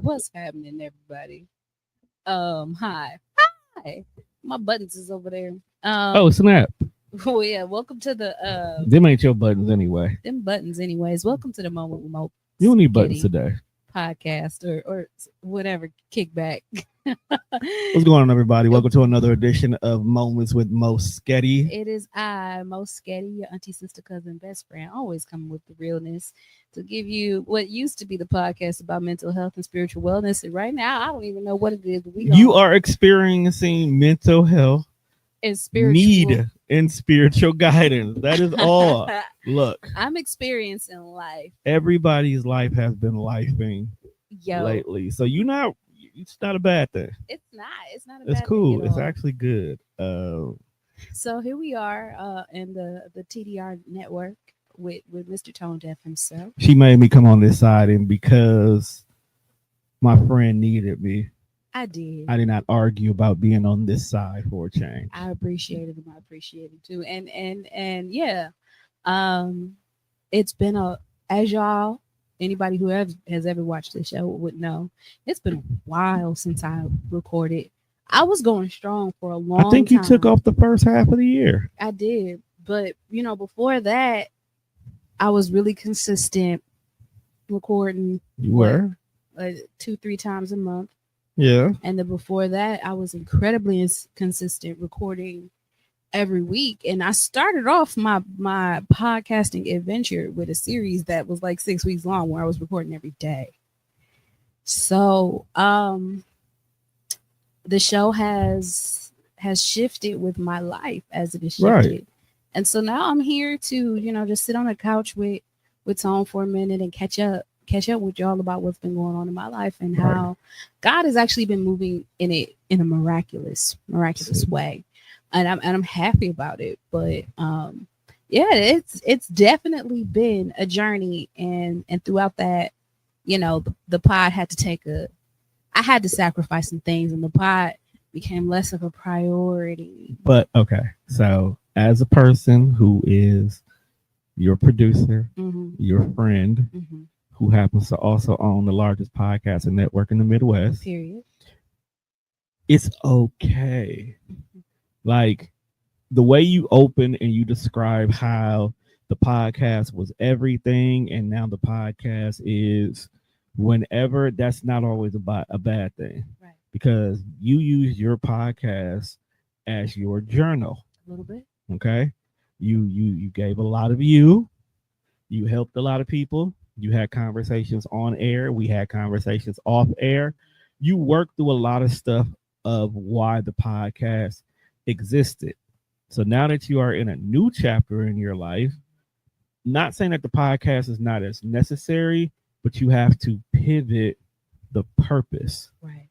What's happening, everybody? Hi. Hi. My buttons is over there. Oh, snap. Oh yeah, welcome to the Them ain't your buttons anyway. them buttons anyways. Welcome to the Moment with Mo You don't need buttons Skitty today. podcast or whatever kickback. What's going on, everybody? Welcome to another edition of Moments with Moesghetti. It is I, Moesghetti, your auntie, sister, cousin, best friend, always coming with the realness to give you what used to be the podcast about mental health and spiritual wellness. And right now, I don't even know what it is. But You are experiencing mental health in spiritual need and spiritual guidance. That is all. Look, I'm experiencing life. everybody's life has been lifing Yo, lately, so it's not a bad thing. it's not. It's not a It's bad cool. thing at It's all. actually good. So here we are in the TDR network with Mr. Tone Deaf himself. She made me come on this side, and because my friend needed me, I did. I did not argue about being on this side for a change. I appreciated him. I appreciate him too. And yeah, um, it's been as y'all anybody who has ever watched the show would know, it's been a while since I recorded. I was going strong for a long time. I think you took off the first half of the year. I did, but before that, I was really consistent recording. You were? 2-3 times a month. Yeah. And then before that, I was incredibly consistent recording every week. And I started off my podcasting adventure with a series that was like 6 weeks long where I was recording every day. So the show has shifted with my life as it has shifted. Right. And so now I'm here to, just sit on the couch with Tone for a minute and catch up with y'all about what's been going on in my life and how God has actually been moving in a miraculous way. And I'm happy about it. But yeah, it's definitely been a journey, and throughout that, the pod had to I had to sacrifice some things, and the pod became less of a priority. But okay, so as a person who is your producer, your friend, who happens to also own the largest podcasting network in the Midwest, period, it's okay. Like the way you open and you describe how the podcast was everything and now the podcast is whenever, that's not always a bad thing. Right. Because you use your podcast as your journal. A little bit. Okay. You gave a lot of you helped a lot of people. You had conversations on air. We had conversations off air. You worked through a lot of stuff of why the podcast existed. So now that you are in a new chapter in your life, not saying that the podcast is not as necessary, but you have to pivot the purpose. Right.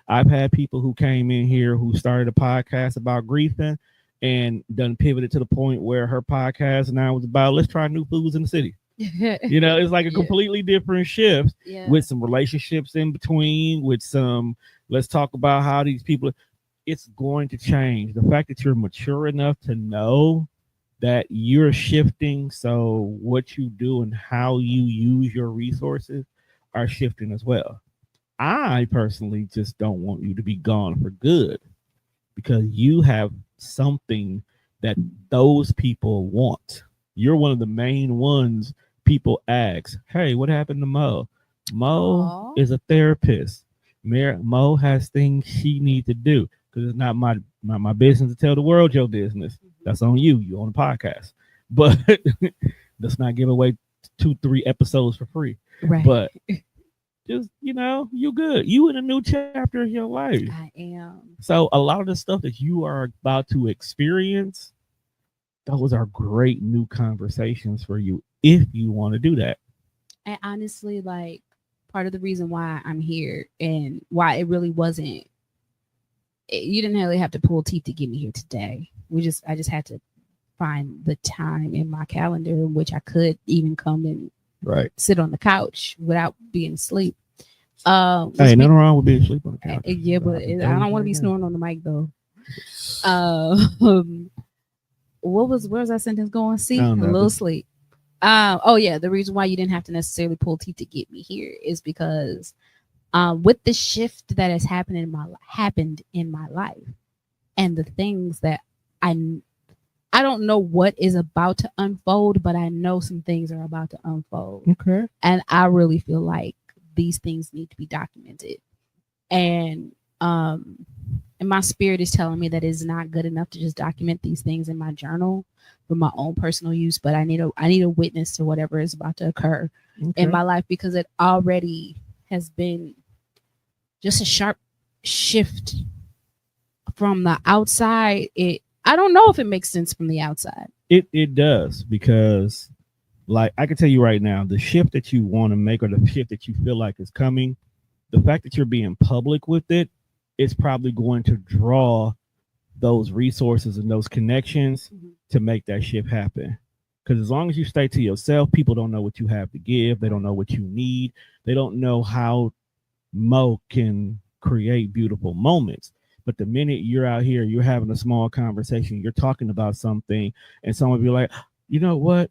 I've had people who came in here who started a podcast about griefing and done pivoted to the point where her podcast now was about, let's try new foods in the city. It's like a completely different shift with some relationships in between, with some, let's talk about how these people, it's going to change. The fact that you're mature enough to know that you're shifting, so what you do and how you use your resources are shifting as well. I personally just don't want you to be gone for good, because you have something that those people want. You're one of the main ones people ask, hey, what happened to Mo? Mo is a therapist. Mo has things she needs to do, because it's not my business to tell the world your business. That's on you. You on a podcast. But let's not give away 2-3 episodes for free. Right. But just, you good. You in a new chapter of your life. I am. So a lot of the stuff that you are about to experience, those are great new conversations for you if you want to do that. And honestly, like, part of the reason why I'm here and why it really wasn't, you didn't really have to pull teeth to get me here today. I just had to find the time in my calendar in which I could even come and sit on the couch without being asleep. Hey, nothing wrong with being asleep on the couch. Yeah, but I don't want to be snoring on the mic though. Where was that sentence going? See, a little sleep. The reason why you didn't have to necessarily pull teeth to get me here is because with the shift that has happened in my life, and the things that I I don't know what is about to unfold, but I know some things are about to unfold. Okay. And I really feel like these things need to be documented. And um and my spirit is telling me that it's not good enough to just document these things in my journal for my own personal use, but I need a witness to whatever is about to occur in Okay. my life, because it already has been just a sharp shift from the outside. It I don't know if it makes sense from the outside. It does, because like I can tell you right now, the shift that you want to make, or the shift that you feel like is coming, the fact that you're being public with it, it's probably going to draw those resources and those connections Mhm. to make that shift happen. Because as long as you stay to yourself, people don't know what you have to give. They don't know what you need. They don't know how Mo can create beautiful moments. But the minute you're out here, you're having a small conversation, you're talking about something, and someone will be like, you know what?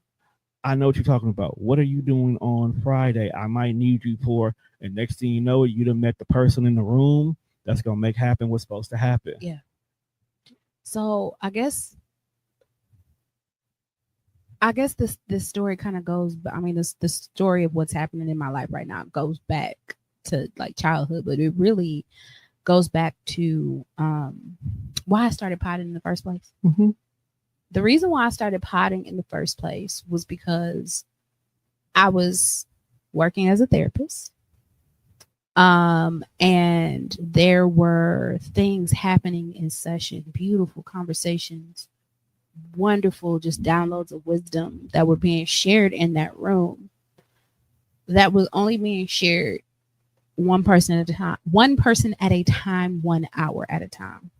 I know what you're talking about. What are you doing on Friday? I might need you for. And next thing you know, you done met the person in the room that's gonna make happen what's supposed to happen. Yeah. So I guess this story kind of goes. I mean, this the story of what's happening in my life right now goes back to like childhood, but it really goes back to why I started potting in the first place. Mm-hmm. The reason why I started potting in the first place was because I was working as a therapist. And there were things happening in session, beautiful conversations, wonderful just downloads of wisdom that were being shared in that room, that was only being shared one person at a time, 1 hour at a time.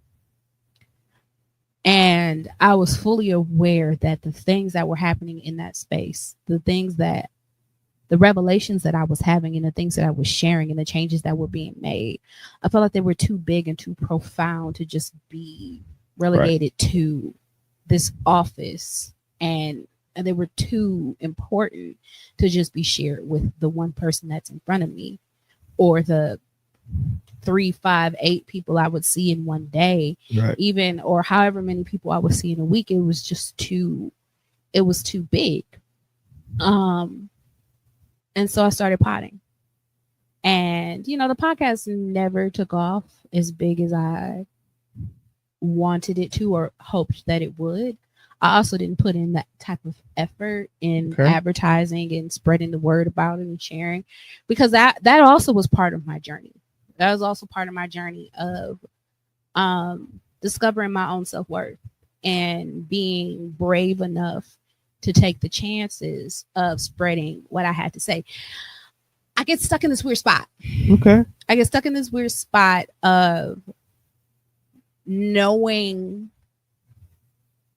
And I was fully aware that the things that were happening in that space, the revelations that I was having and the things that I was sharing and the changes that were being made, I felt like they were too big and too profound to just be Right. relegated to this office, and they were too important to just be shared with the one person that's in front of me, or the 3, 5, 8 people I would see in one day, Right. even, or however many people I would see in a week. It was too big. Um, and so I started potting. And, the podcast never took off as big as I wanted it to or hoped that it would. I also didn't put in that type of effort in Okay. advertising and spreading the word about it and sharing, because that also was part of my journey. That was also part of my journey of discovering my own self-worth and being brave enough to take the chances of spreading what I had to say. I get stuck in this weird spot. Okay. I get stuck in this weird spot of knowing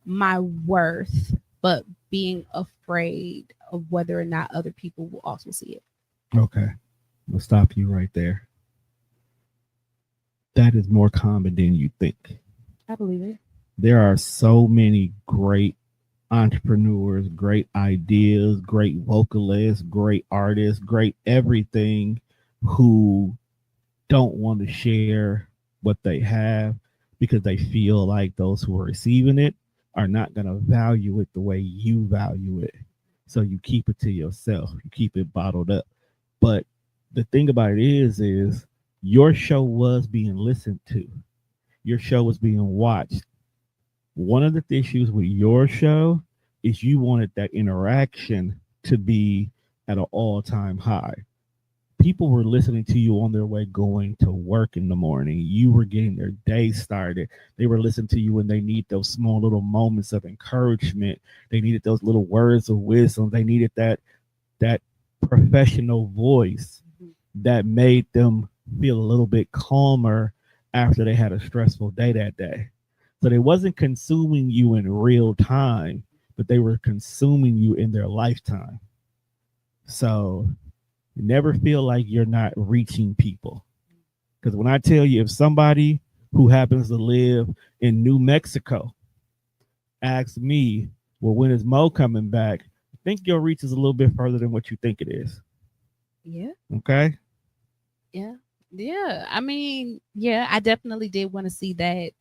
my worth, but being afraid of whether or not other people will also see it. Okay. I'll stop you right there. That is more common than you think. I believe it. There are so many great entrepreneurs, great ideas, great vocalists, great artists, great everything, who don't want to share what they have because they feel like those who are receiving it are not going to value it the way you value it. So you keep it to yourself, you keep it bottled up. But the thing about it is your show was being listened to, your show was being watched. One of the issues with your show is you wanted that interaction to be at an all-time high. People were listening to you on their way going to work in the morning. You were getting their day started. They were listening to you when they need those small little moments of encouragement. They needed those little words of wisdom. They needed that professional voice that made them feel a little bit calmer after they had a stressful day that day. So they wasn't consuming you in real time, but they were consuming you in their lifetime. So never feel like you're not reaching people. Because when I tell you, if somebody who happens to live in New Mexico asks me, well, when is Mo coming back? I think your reach is a little bit further than what you think it is. Yeah. Okay. Yeah. Yeah, I mean, yeah, I definitely did want to see that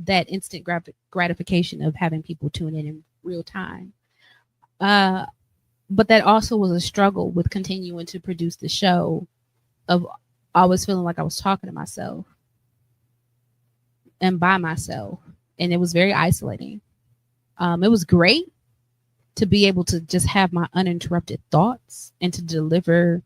that instant gratification of having people tune in real time. Uh, but that also was a struggle with continuing to produce the show of always feeling like I was talking to myself and by myself, and it was very isolating. It was great to be able to just have my uninterrupted thoughts and to deliver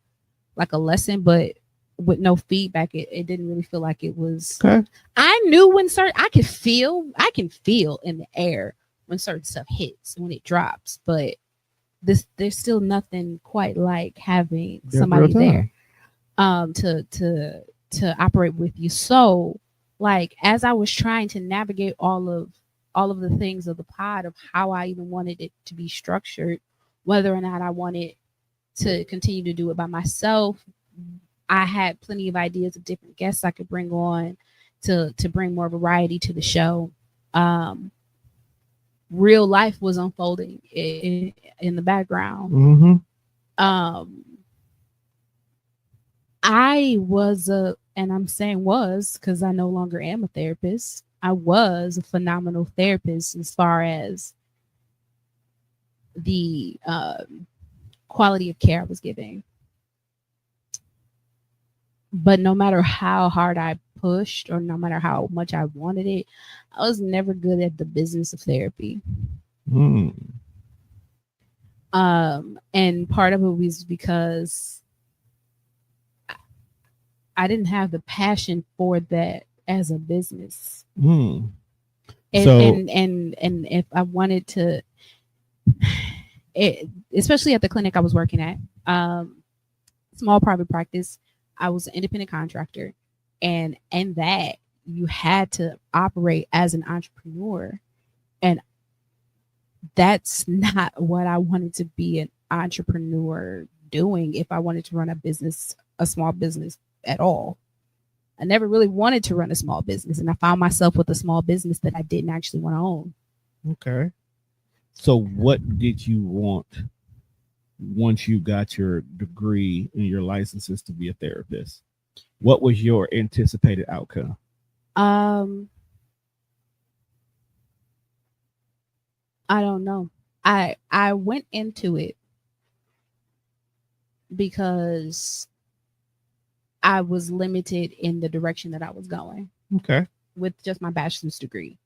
like a lesson, but with no feedback, it didn't really feel like it was. Okay. I knew when certain I can feel in the air when certain stuff hits, when it drops, but there's still nothing quite like having Yeah, real somebody there time. to operate with you. So like as I was trying to navigate all of the things of the pod of how I even wanted it to be structured, whether or not I wanted to continue to do it by myself, I had plenty of ideas of different guests I could bring on to bring more variety to the show. Um, real life was unfolding in the background. Mm-hmm. Um, I was and I'm saying was because I no longer am a therapist. I was a phenomenal therapist as far as the quality of care I was giving. But no matter how hard I pushed or no matter how much I wanted it, I was never good at the business of therapy. Mm. And part of it was because I didn't have the passion for that as a business. Mm. And So and if I wanted to, especially at the clinic I was working at, small private practice, I was an independent contractor, and that you had to operate as an entrepreneur, and that's not what I wanted to be an entrepreneur doing if I wanted to run a business, a small business at all. I never really wanted to run a small business, and I found myself with a small business that I didn't actually want to own. okay. So what did you want once you got your degree and your licenses to be a therapist? What was your anticipated outcome? Um, I don't know. I went into it because I was limited in the direction that I was going Okay. with just my bachelor's degree.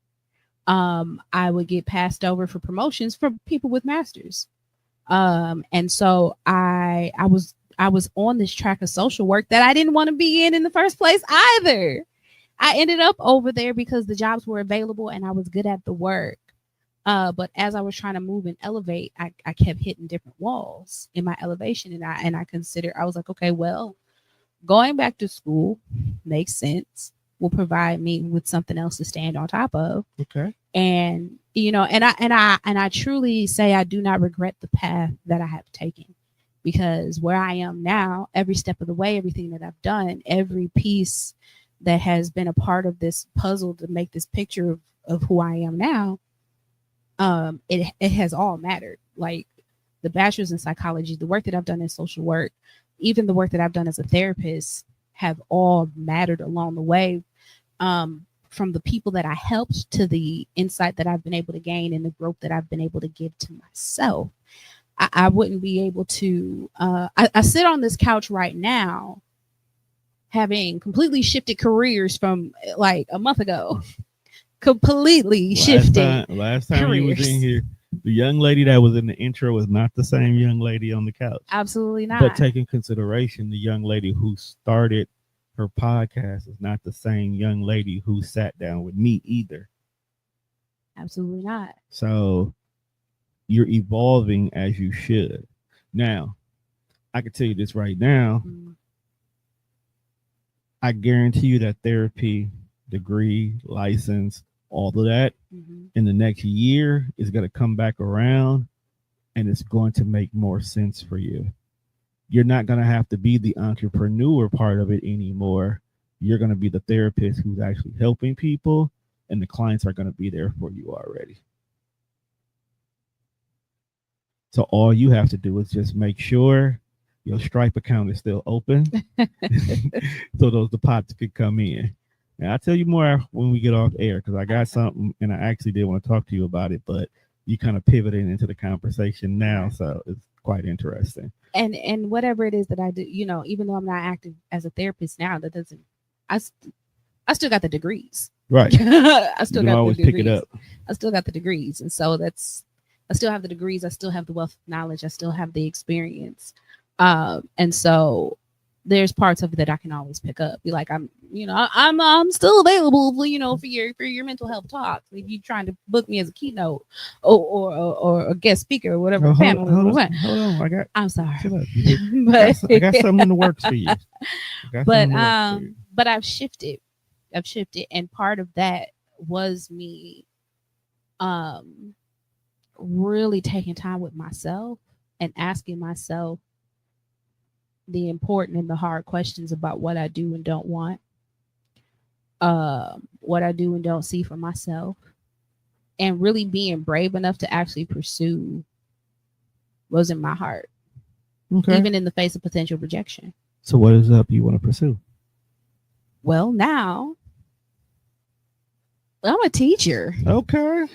I would get passed over for promotions for people with masters. And so I was on this track of social work that I didn't want to be in the first place either. I ended up over there because the jobs were available and I was good at the work. But as I was trying to move and elevate, I kept hitting different walls in my elevation, and I considered I was like, okay, well, going back to school makes sense. Will provide me with something else to stand on top of, Okay. and you know, and I truly say I do not regret the path that I have taken, because where I am now, every step of the way, everything that I've done, every piece that has been a part of this puzzle to make this picture of who I am now, it has all mattered. Like the bachelor's in psychology, the work that I've done in social work, even the work that I've done as a therapist have all mattered along the way. From the people that I helped to the insight that I've been able to gain and the growth that I've been able to give to myself. I wouldn't be able to. I sit on this couch right now, having completely shifted careers from like a month ago. Completely shifted Last time you was in careers. here, the young lady that was in the intro was not the same young lady on the couch. Absolutely But not. taking consideration, the young lady who started her podcast is not the same young lady who sat down with me either. Absolutely not. So you're evolving as you should. Now, I can tell you this right now. Mm, I guarantee you that therapy, degree, license, all of that mhm. in the next year is going to come back around and it's going to make more sense for you. You're not going to have to be the entrepreneur part of it anymore. You're going to be the therapist who's actually helping people, and the clients are going to be there for you already. So all you have to do is just make sure your Stripe account is still open, so those deposits could come in. And I'll tell you more when we get off air because I got something, and I actually did want to talk to you about it, but you kind of pivoted into the conversation now, so it's quite interesting. And whatever it is that I do, even though I'm not active as a therapist now, that doesn't. I I still got the degrees. Right. I still you got always the degrees. pick it up. I still got the degrees, and so I still have the degrees. I still have the wealth of knowledge. I still have the experience, and so there's parts of it that I can always pick up. Be like, I'm still available for your mental health talks. If you're trying to book me as a keynote or a guest speaker or whatever panel. Hold on. I'm sorry, but I got something in the works for you. But I've shifted, and part of that was me really taking time with myself and asking myself the important and the hard questions about what I do and don't want, what I do and don't see for myself, and really being brave enough to actually pursue what's in my heart, even in the face of potential rejection. So what is up you want to pursue? Well, now I'm a teacher. Okay.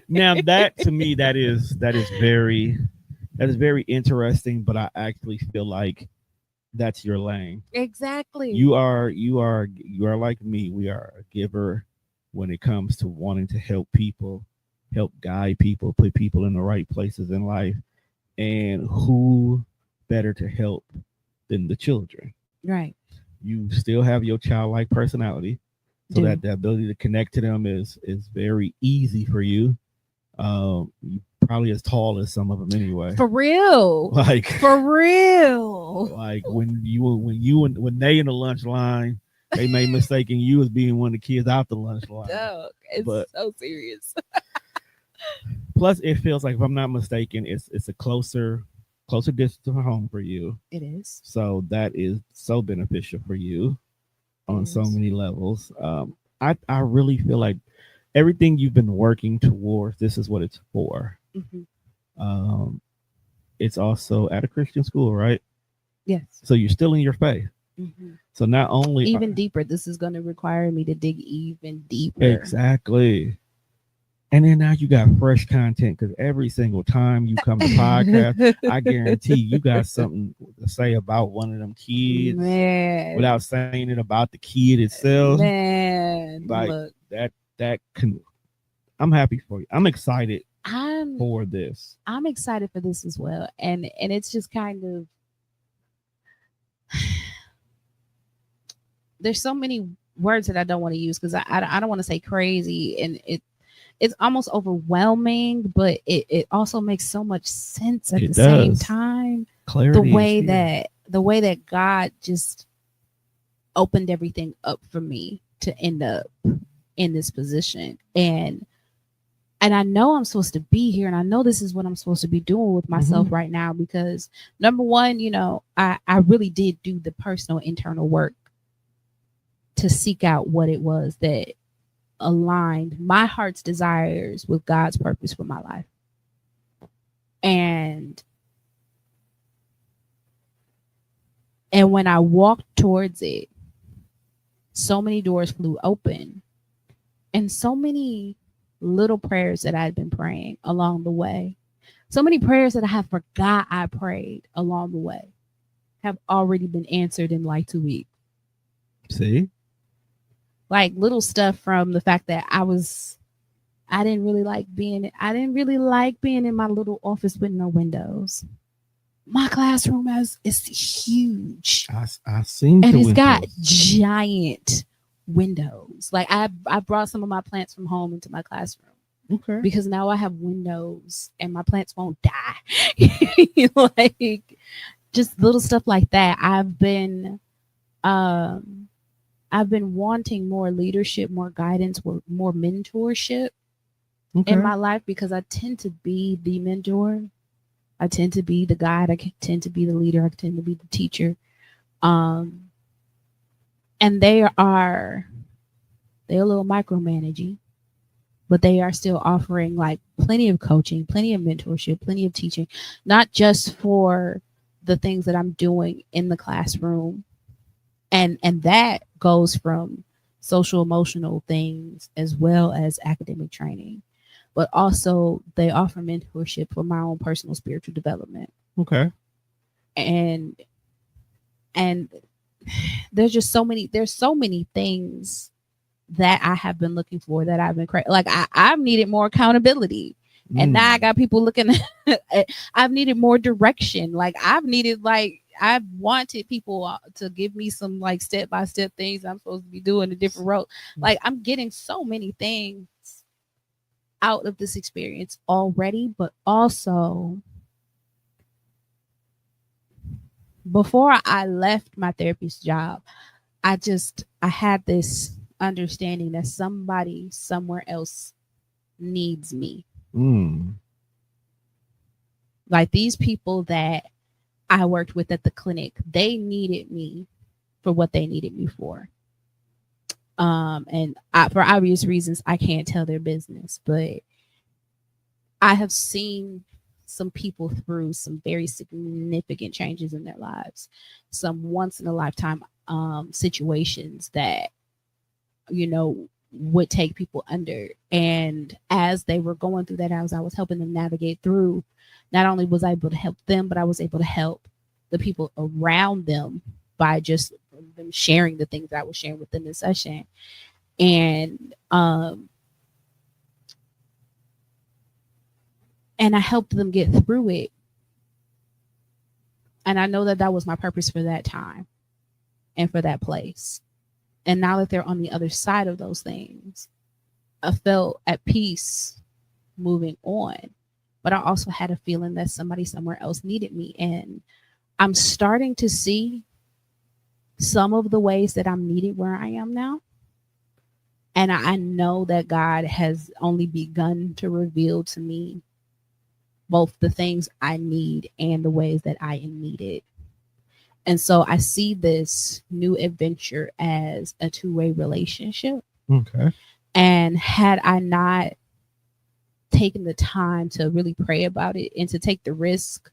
Now that to me that is very interesting, but I actually feel like that's your lane. Exactly. You are like me. We are a giver when it comes to wanting to help people, help guide people, put people in the right places in life. And who better to help than the children? Right. You still have your childlike personality, so that the ability to connect to them is very easy for you. You probably as tall as some of them anyway. For real. Like when they in the lunch line, they may mistaken you as being one of the kids out the lunch line. Dog, it's so serious. Plus, it feels like, if I'm not mistaken, it's a closer distance to home for you. It is. So that is so beneficial for you on so many levels. I really feel like everything you've been working towards, this is what it's for. Mm-hmm. It's also at a Christian school, right? Yes. So you're still in your faith. Mm-hmm. So not only even deeper, this is going to require me to dig even deeper. Exactly. And then now you got fresh content, because every single time you come to podcast, I guarantee you got something to say about one of them kids, man, without saying it about the kid itself. Man, like look. that can. I'm happy for you. I'm excited for this. I'm excited for this as well, and it's just kind of there's so many words that I don't want to use because I don't want to say crazy, and it's almost overwhelming, but it also makes so much sense at the same time. Clarity, the way that God just opened everything up for me to end up in this position. And I know I'm supposed to be here, and I know this is what I'm supposed to be doing with myself right now, because number one, I really did do the personal internal work to seek out what it was that aligned my heart's desires with God's purpose for my life. And when I walked towards it, so many doors flew open, and so many little prayers that I'd been praying along the way, so many prayers that I have forgot I prayed along the way, have already been answered in like 2 weeks. See? Like little stuff from the fact that I didn't really like being in my little office with no windows. My classroom is huge. I seen and it's got giant windows. Like I brought some of my plants from home into my classroom. Okay. Because now I have windows and my plants won't die. Like just little stuff like that. I've been wanting more leadership, more guidance, more mentorship in my life, because I tend to be the mentor. I tend to be the guide. I tend to be the leader. I tend to be the teacher. And they're a little micromanaging. but they are still offering like plenty of coaching, plenty of mentorship, plenty of teaching, not just for the things that I'm doing in the classroom. And that goes from social emotional things as well as academic training, but also they offer mentorship for my own personal spiritual development. Okay. And and there's so many things that I have been looking for, that I've been like I've needed more accountability. And now I got people looking I've needed more direction. Like I've wanted people to give me some like step by step things I'm supposed to be doing a different road. Like I'm getting so many things out of this experience already, but also before I left my therapist job, I had this understanding that somebody somewhere else needs me. Like these people that I worked with at the clinic, they needed me for what they needed me for. For obvious reasons, I can't tell their business, but I have seen some people through some very significant changes in their lives, some once in a lifetime situations that, you know, would take people under. And as they were going through that, as I was helping them navigate through, not only was I able to help them, but I was able to help the people around them by just them sharing the things that I was sharing within the session. And I helped them get through it. And I know that that was my purpose for that time and for that place. And now that they're on the other side of those things, I felt at peace moving on. But I also had a feeling that somebody somewhere else needed me. And I'm starting to see some of the ways that I'm needed where I am now. And I know that God has only begun to reveal to me both the things I need and the ways that I am needed. And so I see this new adventure as a two-way relationship. Okay. And had I not taken the time to really pray about it and to take the risk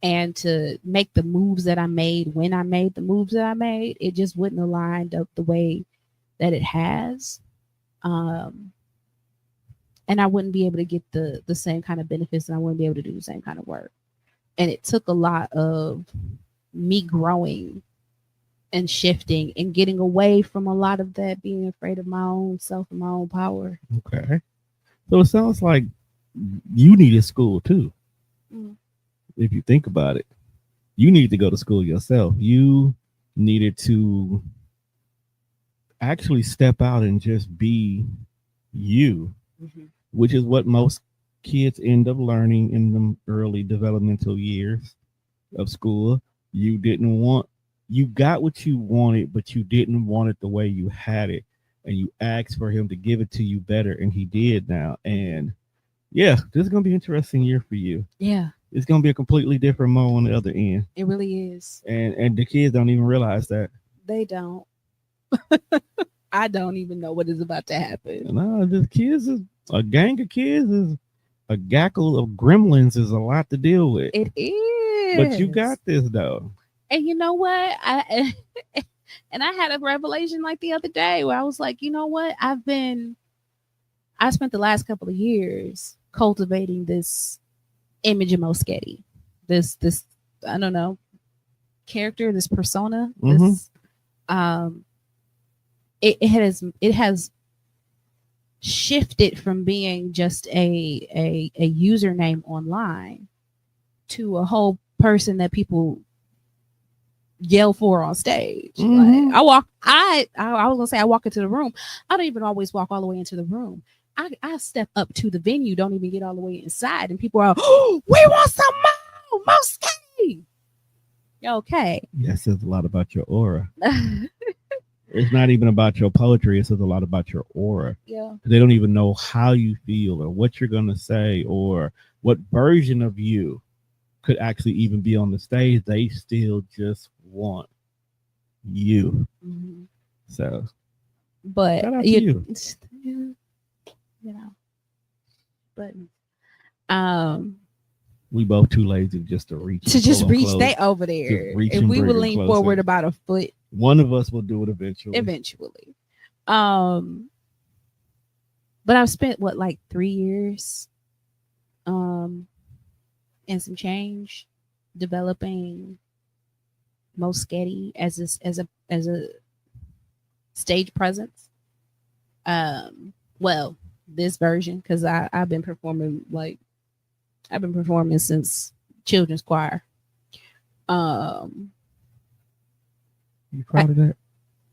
and to make the moves that I made when I made the moves that I made, it just wouldn't have lined up the way that it has. And I wouldn't be able to get the same kind of benefits, and I wouldn't be able to do the same kind of work. And it took a lot of me growing and shifting and getting away from a lot of that, being afraid of my own self and my own power. Okay. So it sounds like you needed school too. If you think about it, you need to go to school yourself. You needed to actually step out and just be you, which is what most kids end up learning in the early developmental years of school. You got what you wanted, but you didn't want it the way you had it. And you asked for him to give it to you better, and he did now. And yeah, this is going to be an interesting year for you. Yeah. It's going to be a completely different Mo on the other end. It really is. And the kids don't even realize that. They don't. I don't even know what is about to happen. No, the kids is a gang of kids is a gackle of gremlins is a lot to deal with. It is. But you got this though. And you know what? I had a revelation like the other day where I was like, you know what? I spent the last couple of years cultivating this image of Moesghetti. This I don't know, character, this persona, this it has shifted from being just a username online to a whole person that people yell for on stage. Like I was gonna say I walk into the room. I don't even always walk all the way into the room. I step up to the venue, don't even get all the way inside, and people are, oh, we want some more Moesghetti. Okay. That says a lot about your aura. It's not even about your poetry. It says a lot about your aura. Yeah. They don't even know how you feel or what you're going to say or what version of you could actually even be on the stage. They still just want you. So, but shout out to you. you know. But um, We both too lazy just to reach. to just reach, close. they over there. If we would lean forward about a foot, one of us will do it eventually. Eventually. But I've spent what, like 3 years, and some change, developing Moesghetti as a stage presence. Well, this version, because I've been performing since children's choir. You proud of that?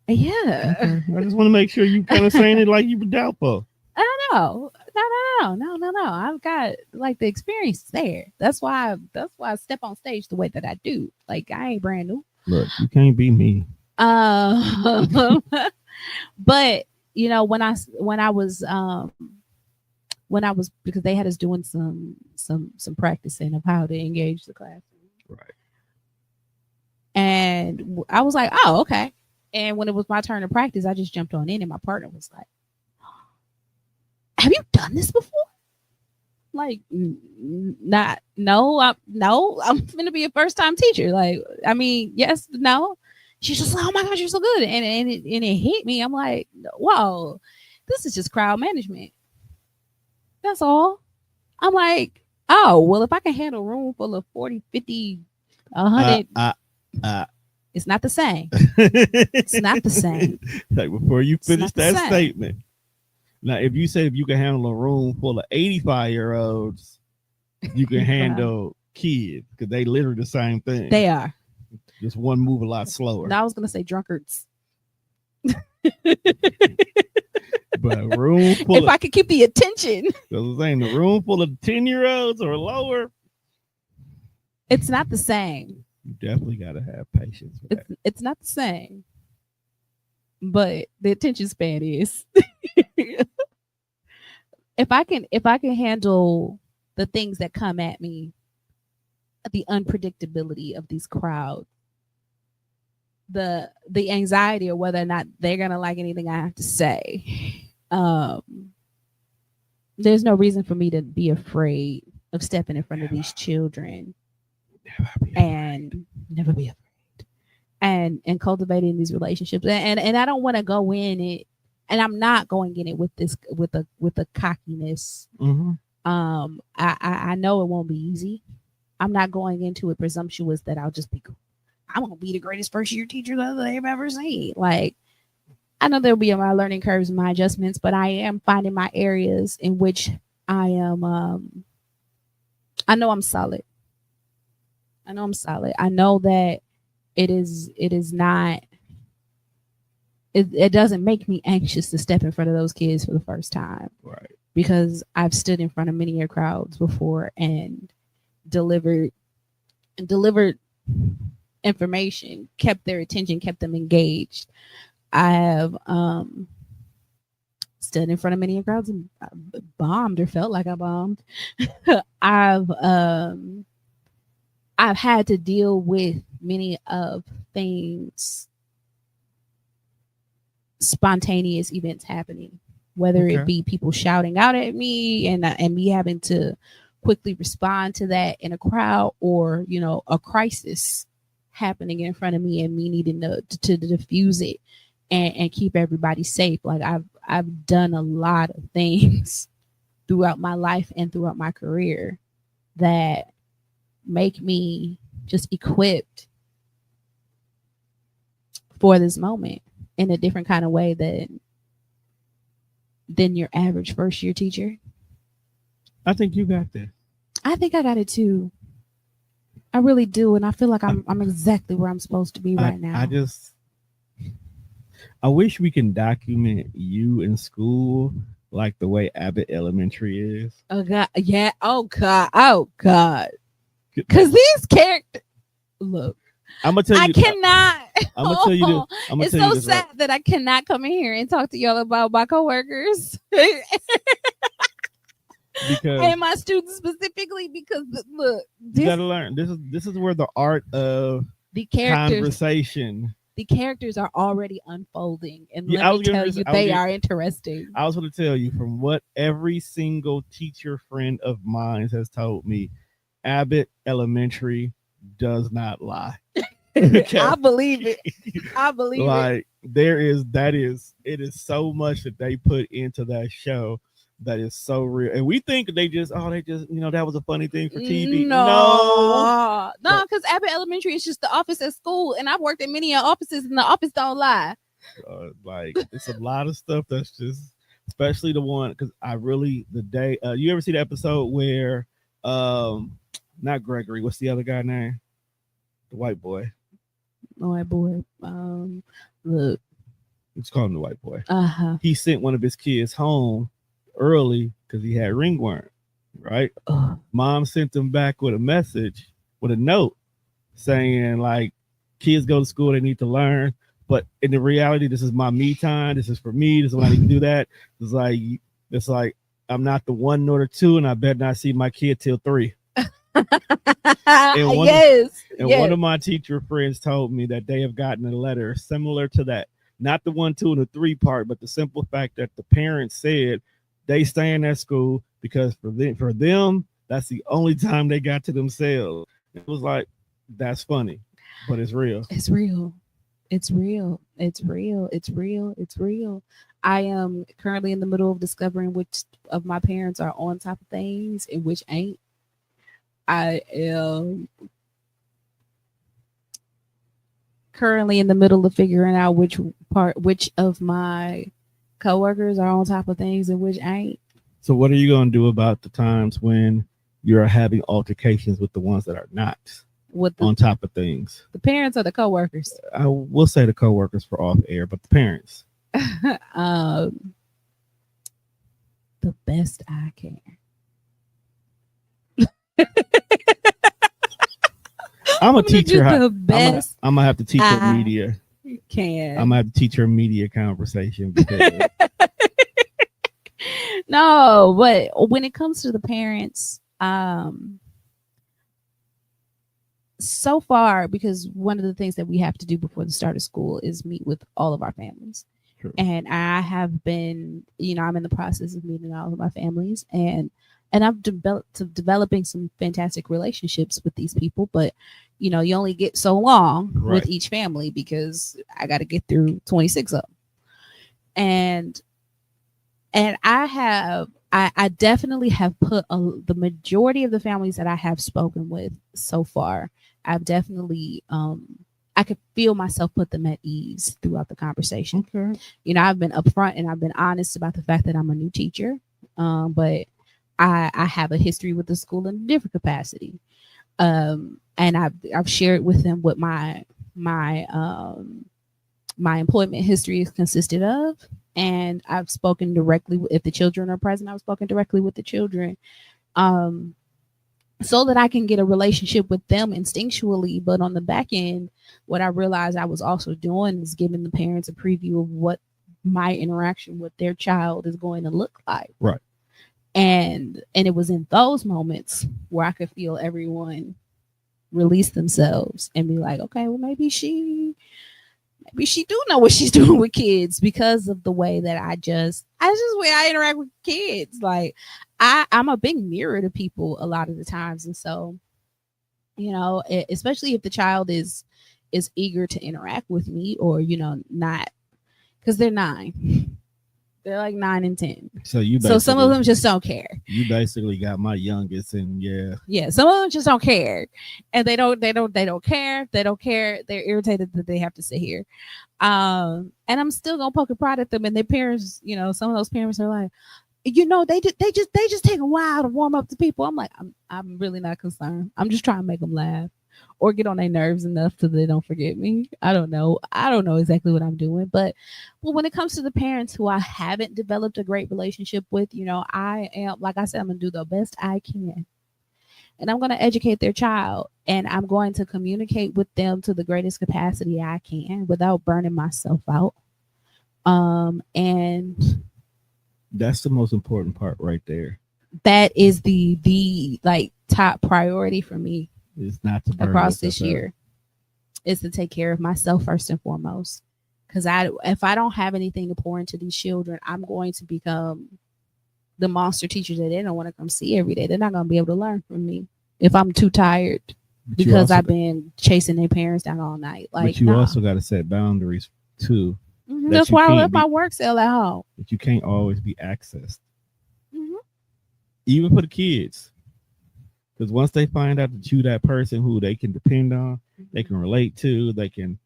Yeah. Okay. I just want to make sure you kind of saying it like you were doubtful. I don't know. No. I've got like the experience there. That's why I step on stage the way that I do. Like, I ain't brand new. Look, you can't be me. But you know, when I was because they had us doing some practicing of how to engage the classroom. Right. And I was like, oh, okay. And when it was my turn to practice, I just jumped on in, and my partner was like, have you done this before? Like, I'm gonna be a first time teacher. Like, I mean, yes, no. She's just like, oh my gosh, you're so good. And it hit me. I'm like, whoa, this is just crowd management. That's all. I'm like, oh, well, if I can handle a room full of 40, 50, 100, it's not the same. It's not the same. Like, before you finish that statement. Now, if you can handle a room full of 85-year-olds, you can handle kids, because they literally the same thing. They are. Just one move a lot slower. Now, I was going to say drunkards. But a room full if I could keep the attention. I was saying, the room full of 10-year-olds or lower. It's not the same. You definitely got to have patience with that. It's not the same. But the attention span is. If I can handle the things that come at me, the unpredictability of these crowds, the anxiety of whether or not they're gonna like anything I have to say, there's no reason for me to be afraid of stepping in front of these children and never be afraid. And cultivating these relationships, and I don't want to go in it, and I'm not going in it with a cockiness. Mm-hmm. I know it won't be easy. I'm not going into it presumptuous that I'm gonna be the greatest first year teacher that they've ever seen. Like, I know there'll be my learning curves and my adjustments, but I am finding my areas in which I am. I know I'm solid. I know that. It doesn't make me anxious to step in front of those kids for the first time. Right. Because I've stood in front of many crowds before and delivered information, kept their attention, kept them engaged. I have stood in front of many crowds and bombed or felt like I bombed. I've had to deal with many of things, spontaneous events happening, whether it be people shouting out at me and me having to quickly respond to that in a crowd, or, you know, a crisis happening in front of me and me needing to diffuse it and keep everybody safe. Like, I've done a lot of things throughout my life and throughout my career that make me just equipped for this moment in a different kind of way than your average first year teacher. I think you got this. I think I got it too. I really do, and I feel like I'm exactly where I'm supposed to be right now. I wish we can document you in school like the way Abbott Elementary is. Oh God, yeah. Oh God. Because these characters, look, I'm gonna tell you. I cannot. I'm gonna tell you this. It's so sad that I cannot come in here and talk to y'all about my coworkers and my students specifically. Because look, you gotta learn. This is where the art of the characters, conversation the characters are already unfolding, and Yeah, let me tell you, they are interesting. I was going to tell you from what every single teacher friend of mine has told me, Abbott Elementary does not lie. Okay. I believe it. Like it is so much that they put into that show that is so real. And we think they just that was a funny thing for TV. No, because Abbott Elementary is just the office at school, and I've worked in many offices, and the office don't lie. Like it's a lot of stuff that's just, especially the one, because you ever see the episode where not Gregory, what's the other guy name? The white boy. The white boy. Look. Let's call him the white boy. He sent one of his kids home early because he had ringworm, right? Mom sent him back with a message, with a note saying, like, kids go to school, they need to learn. But in the reality, this is my me time. This is for me. This is when I need to do that. It's like I'm not the 1 nor the 2, and I better not see my kid till 3. One of my teacher friends told me that they have gotten a letter similar to that. Not the 1, 2, and the 3 part, but the simple fact that the parents said they stay in that school because for them, that's the only time they got to themselves. It was like, that's funny, but it's real. It's real. It's real. It's real. It's real. It's real. I am currently in the middle of discovering which of my parents are on top of things and which ain't. I am currently in the middle of figuring out which of my coworkers are on top of things and which ain't. So what are you going to do about the times when you're having altercations with the ones that are not on top of things? The parents or the coworkers? I will say the coworkers for off air, but the parents. The best I can. I'm a teacher. The best I'm gonna have to teach her media. Can I'm gonna have to teach her media conversation. Because... No, but when it comes to the parents, so far, because one of the things that we have to do before the start of school is meet with all of our families. True. And I have been, I'm in the process of meeting all of my families, and I've developing some fantastic relationships with these people, but you only get so long with each family because I got to get through 26 of them. And I definitely have put the majority of the families that I have spoken with so far, I've definitely, I could feel myself put them at ease throughout the conversation. Okay. I've been upfront and I've been honest about the fact that I'm a new teacher, but I have a history with the school in a different capacity. And I've shared with them what my employment history is consisted of. And I've spoken directly, if the children are present, I've spoken directly with the children, so that I can get a relationship with them instinctually. But on the back end, what I realized I was also doing is giving the parents a preview of what my interaction with their child is going to look like. Right. And it was in those moments where I could feel everyone release themselves and be like, okay, well, maybe she do know what she's doing with kids, because of the way that I just way I interact with kids. Like I'm a big mirror to people a lot of the times. And so, especially if the child is eager to interact with me, or, not, because they're 9. They're like 9 and 10. So some of them just don't care. You basically got my youngest, and yeah. Some of them just don't care, and they don't care. They don't care. They're irritated that they have to sit here, and I'm still gonna poke a prod at them. And their parents, some of those parents are like, they just take a while to warm up to people. I'm like, I'm really not concerned. I'm just trying to make them laugh or get on their nerves enough so they don't forget me. I don't know exactly what I'm doing, but when it comes to the parents who I haven't developed a great relationship with, I am, like I said, I'm gonna do the best I can, and I'm going to educate their child, and I'm going to communicate with them to the greatest capacity I can without burning myself out. And that's the most important part right there. That is the like top priority for me. It's not to burn across this year. is to take care of myself first and foremost. Because if I don't have anything to pour into these children, I'm going to become the monster teachers that they don't want to come see every day. They're not going to be able to learn from me if I'm too tired because I've been chasing their parents down all night. Like, but you also got to set boundaries too. That's why I left my work cell at home. But you can't always be accessed, even for the kids. Because once they find out that you that person who they can depend on, they can relate to, they can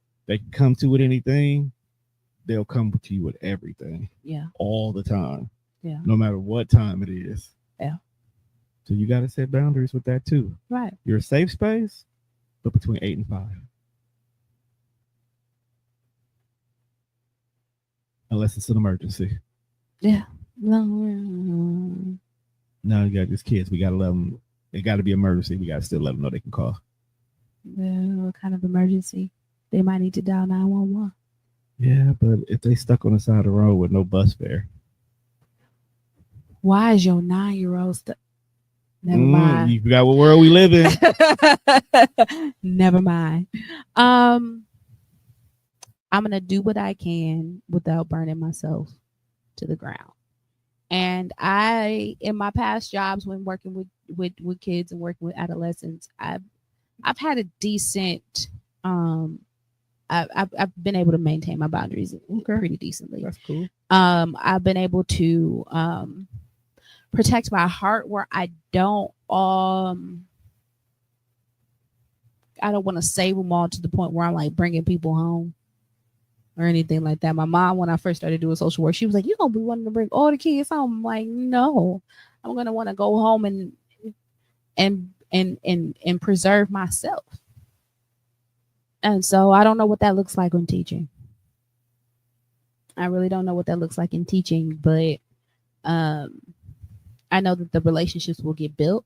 come to with anything, they'll come to you with everything. Yeah. All the time. Yeah. No matter what time it is. Yeah. So you got to set boundaries with that too. Right. You're a safe space, but between 8 and 5. Unless it's an emergency. Yeah. No, you got these kids. We got to let them. It got to be emergency. We got to still let them know they can call. What kind of emergency? They might need to dial 911. Yeah, but if they stuck on the side of the road with no bus fare. Why is your 9-year-old stuck? Never mind. You forgot what world we live in. Never mind. I'm gonna do what I can without burning myself to the ground. And in my past jobs, when working with kids and working with adolescents, I've had a decent. I've been able to maintain my boundaries pretty decently. That's cool. I've been able to protect my heart where I don't want to save them all to the point where I'm like bringing people home or anything like that. My mom, when I first started doing social work, she was like, "You're gonna be wanting to bring all the kids home." I'm like, "No, I'm gonna want to go home and preserve myself." And so I don't know what that looks like when teaching. I really don't know what that looks like in teaching, but I know that the relationships will get built.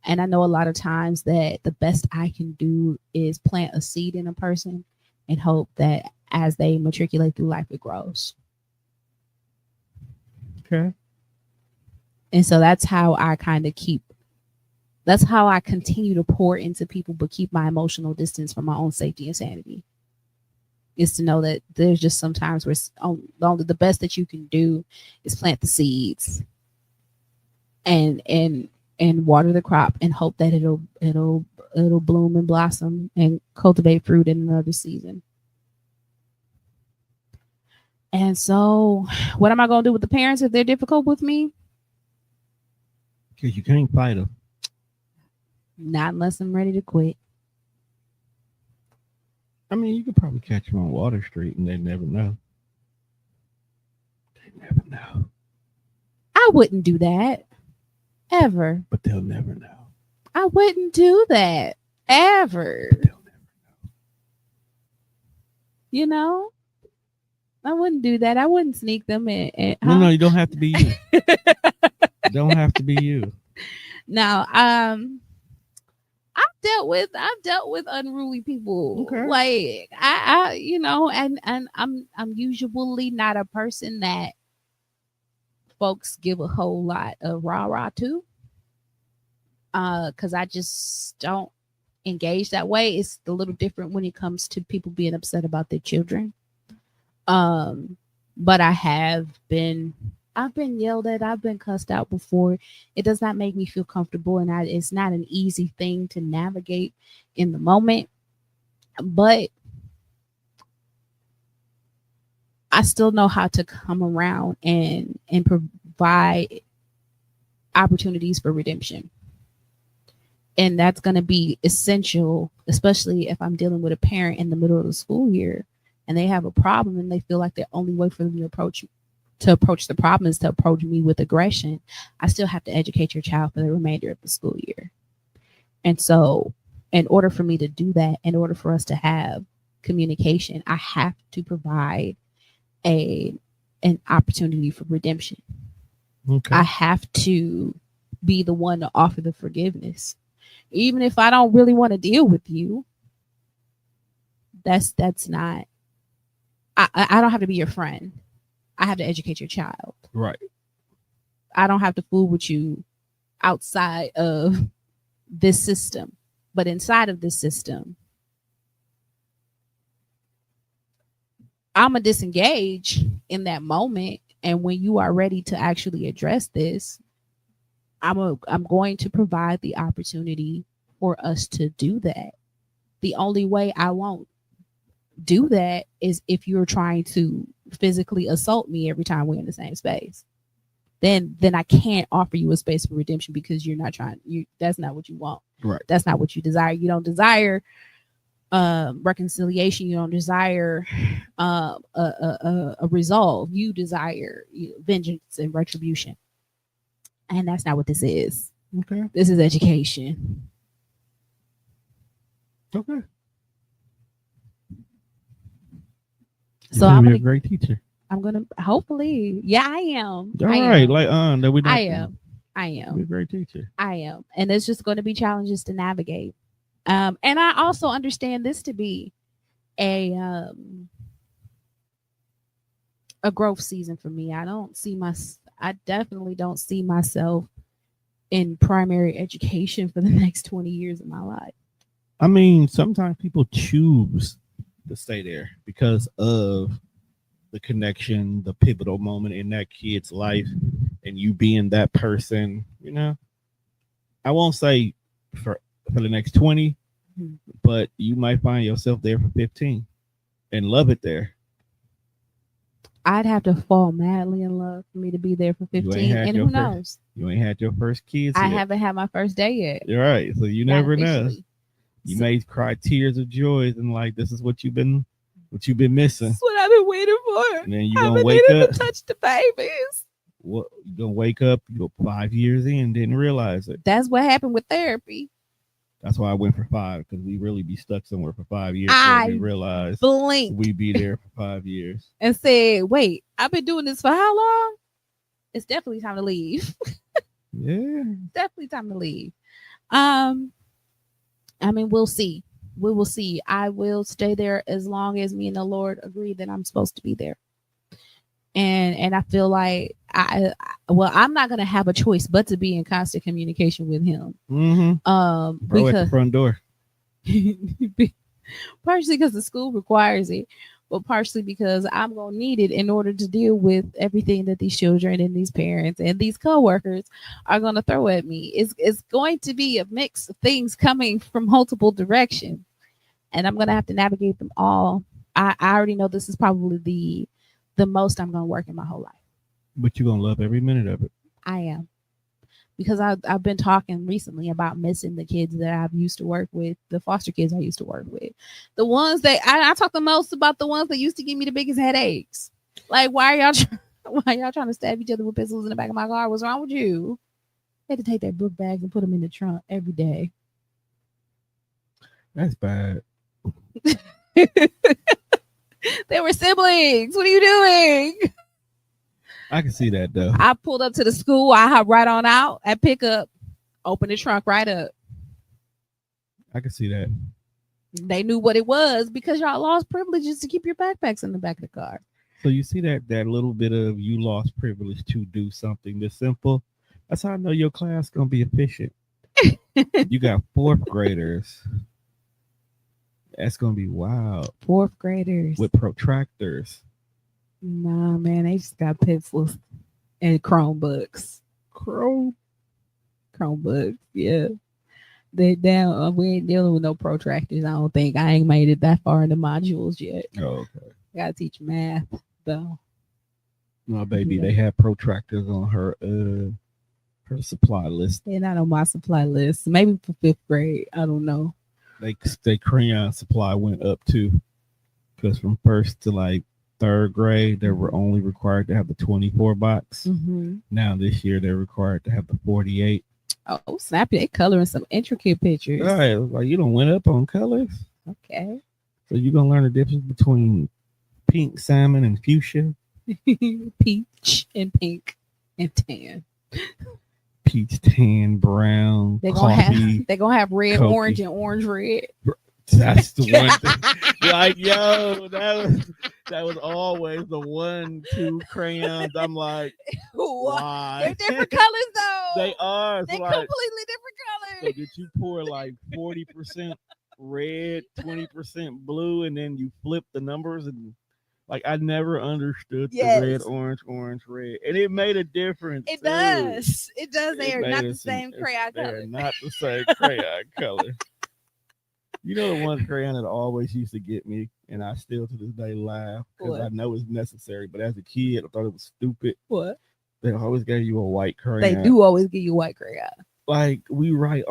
And I know a lot of times that the best I can do is plant a seed in a person and hope that as they matriculate through life, it grows. Okay. And so that's how I continue to pour into people, but keep my emotional distance for my own safety and sanity. Is to know that there's just sometimes where only the best that you can do is plant the seeds and water the crop and hope that it'll bloom and blossom and cultivate fruit in another season. And so what am I going to do with the parents if they're difficult with me? Because you can't fight them. Not unless I'm ready to quit. I mean, you could probably catch them on Water Street and they never know. They never know. I wouldn't do that. Ever. But they'll never know. I wouldn't do that. Ever. But they'll never know. You know? I wouldn't do that. I wouldn't sneak them in. No, you don't have to be you. You don't have to be you. Now, I've dealt with unruly people. Okay. Like I and I'm usually not a person that folks give a whole lot of rah-rah to. Because I just don't engage that way. It's a little different when it comes to people being upset about their children. But I've been yelled at, I've been cussed out before. It does not make me feel comfortable, and it's not an easy thing to navigate in the moment. But I still know how to come around and provide opportunities for redemption. And that's going to be essential, especially if I'm dealing with a parent in the middle of the school year and they have a problem and they feel like the only way for them to approach the problem is to approach me with aggression. I still have to educate your child for the remainder of the school year. And so in order for me to do that, in order for us to have communication, I have to provide an opportunity for redemption. Okay. I have to be the one to offer the forgiveness. Even if I don't really want to deal with you, that's not, I don't have to be your friend. I have to educate your child. Right. I don't have to fool with you outside of this system. But inside of this system, I'm gonna disengage in that moment. And when you are ready to actually address this, I'm going to provide the opportunity for us to do that. The only way I won't do that is if you're trying to physically assault me every time we're in the same space. Then I can't offer you a space for redemption because you're not trying. You That's not what you want. Right. That's not what you desire. You don't desire reconciliation. You don't desire a resolve. You desire vengeance and retribution, and that's not what this is. Okay. This is education. Okay. So You're I'm gonna be gonna a great teacher. I'm gonna hopefully, yeah, I am. All I right, am. like that we not. I am. I Be a am. great teacher. I am. And there's just going to be challenges to navigate. And I also understand this to be a growth season for me. I definitely don't see myself in primary education for the next 20 years of my life. I mean, sometimes people choose to stay there because of the connection, the pivotal moment in that kid's life, and you being that person. I won't say for the next 20, Mhm. but you might find yourself there for 15 and love it there. I'd have to fall madly in love for me to be there for You ain't 15. had And your who first- knows? You ain't had your first kids I yet. haven't had my first day yet. You're right. So you Not never know. officially. You may cry tears of joy and like this is what you've been missing. That's what I've been waiting for. And then you I've gonna been wake needing up. to touch the babies. What you gonna wake up? You go 5 years in, didn't realize it. That's what happened with therapy. That's why I went for 5 because we really be stuck somewhere for 5 years I before we realize blinked we be there for 5 years. and said, "Wait, I've been doing this for how long? It's definitely time to leave. Yeah. Definitely time to leave." I mean, we'll see. We will see. I will stay there as long as me and the Lord agree that I'm supposed to be there. And I feel like I'm not gonna have a choice but to be in constant communication with him. Bro, at Because the front door. partially because the school requires it, but partially because I'm gonna need it in order to deal with everything that these children and these parents and these coworkers are gonna throw at me. It's going to be a mix of things coming from multiple directions, and I'm gonna have to navigate them all. I already know this is probably the most I'm gonna work in my whole life. But you're gonna love every minute of it. I am. Because I've been talking recently about missing the kids that I've used to work with, the foster kids I used to work with, the ones that I talk the most about, the ones that used to give me the biggest headaches. Like, why are y'all trying to stab each other with pistols in the back of my car? What's wrong with you? They had to take their book bags and put them in the trunk every day. That's bad. They were siblings. What are you doing? I can see that though. I pulled up to the school. I hop right on out at pickup, open the trunk right up. I can see that. They knew what it was because y'all lost privileges to keep your backpacks in the back of the car. So you see that little bit of you lost privilege to do something this simple. That's how I know your class gonna be efficient. You got 4th graders. That's gonna be wild. 4th graders With protractors. Nah, man, they just got pencils and Chromebooks. Chromebooks, yeah. They down. We ain't dealing with no protractors. I don't think. I ain't made it that far in the modules yet. Oh, okay. Gotta teach math though. No, baby, Yeah. they have protractors on her supply list. They're not on my supply list. Maybe for 5th grade. I don't know. They crayon supply went up too, because from 1st to like 3rd grade, they were only required to have the 24 box. Mm-hmm. Now this year, they're required to have the 48. Oh, snappy! They coloring some intricate pictures. All right, like you don't went up on colors. Okay. So you're gonna learn the difference between pink, salmon, and fuchsia. Peach and pink and tan. Peach, tan, brown, They're coffee. gonna have red, coffee. orange, and orange red. That's the one thing. Like, yo, that was always the 1-2 crayons. I'm like, why? They're different colors though. They are. They're So like, completely different so colors. did you pour like 40% red, 20% blue, and then you flip the numbers and Like I never understood the Yes. red, orange, red, and it made a difference. It too. does. It does. They It are made not the us some. same crayon They are color. not the same crayon color. You know the one crayon that always used to get me, and I still to this day laugh because I What? know it's necessary. But as a kid, I thought it was stupid. What? They always gave you a white crayon. They do always give you white crayon. Like we write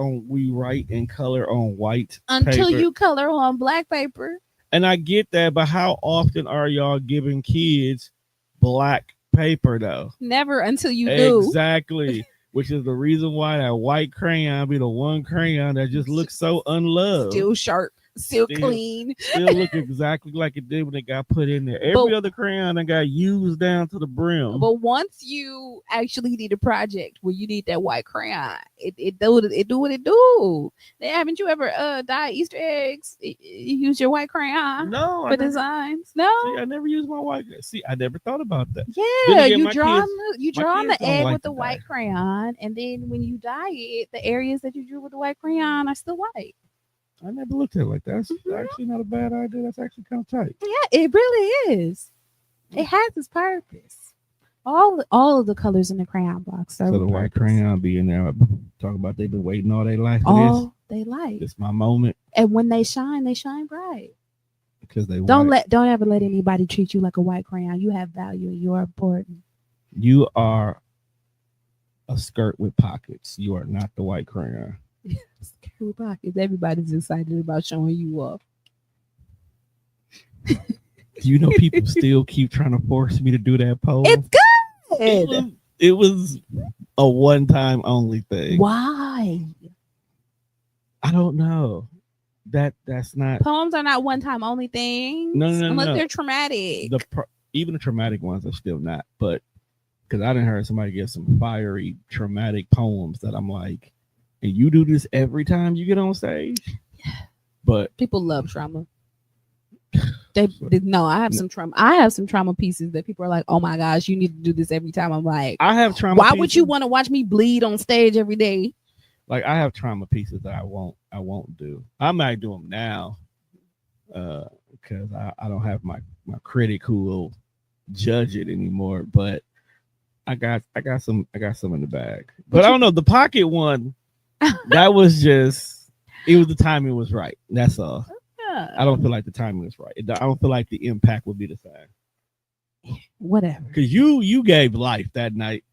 in color on white Until paper. you color on black paper. And I get that, but how often are y'all giving kids black paper though? Never until you do. Exactly. Which is the reason why that white crayon be the one crayon that just looks so unloved. Still sharp, still clean. Still look exactly like it did when it got put in there. Every other crayon that got used down to the brim. But once you actually need a project where you need that white crayon, it do what it do. Haven't you ever dyed Easter eggs? You use your white crayon for designs? No. See, I never used my white. See, I never thought about that. Yeah, you draw on the egg with the white crayon, and then when you dye it, the areas that you drew with the white crayon are still white. I never looked at it like that. That's actually not a bad idea. That's actually kind of tight. Yeah, it really is. It has its purpose. All of the colors in the crayon box. So the white crayon be in there. Talking about they've been waiting all their life for all they life. It's my moment. And when they shine bright. Because they don't ever let anybody treat you like a white crayon. You have value and you are important. You are a skirt with pockets. You are not the white crayon. Skirt with pockets. Everybody's excited about showing you off. You know, people still keep trying to force me to do that poem. It's good. It was a one-time only thing. Why? I don't know. That's not. Poems are not one-time only things. No. Unless they're traumatic. Even the traumatic ones are still not. But because I didn't heard somebody give some fiery, traumatic poems that I'm like, and you do this every time you get on stage. But people love trauma. I have some trauma. I have some trauma pieces that people are like, "Oh my gosh, you need to do this every time." I'm like, I have trauma. Why would you want to watch me bleed on stage every day? Like I have trauma pieces that I won't do. I might do them now, because I don't have my critic who will judge it anymore. But I got some in the bag. But I don't know, the pocket one. That was just, it was the timing was right. That's all. I don't feel like the timing was right. I don't feel like the impact would be the same. Whatever. Because you gave life that night.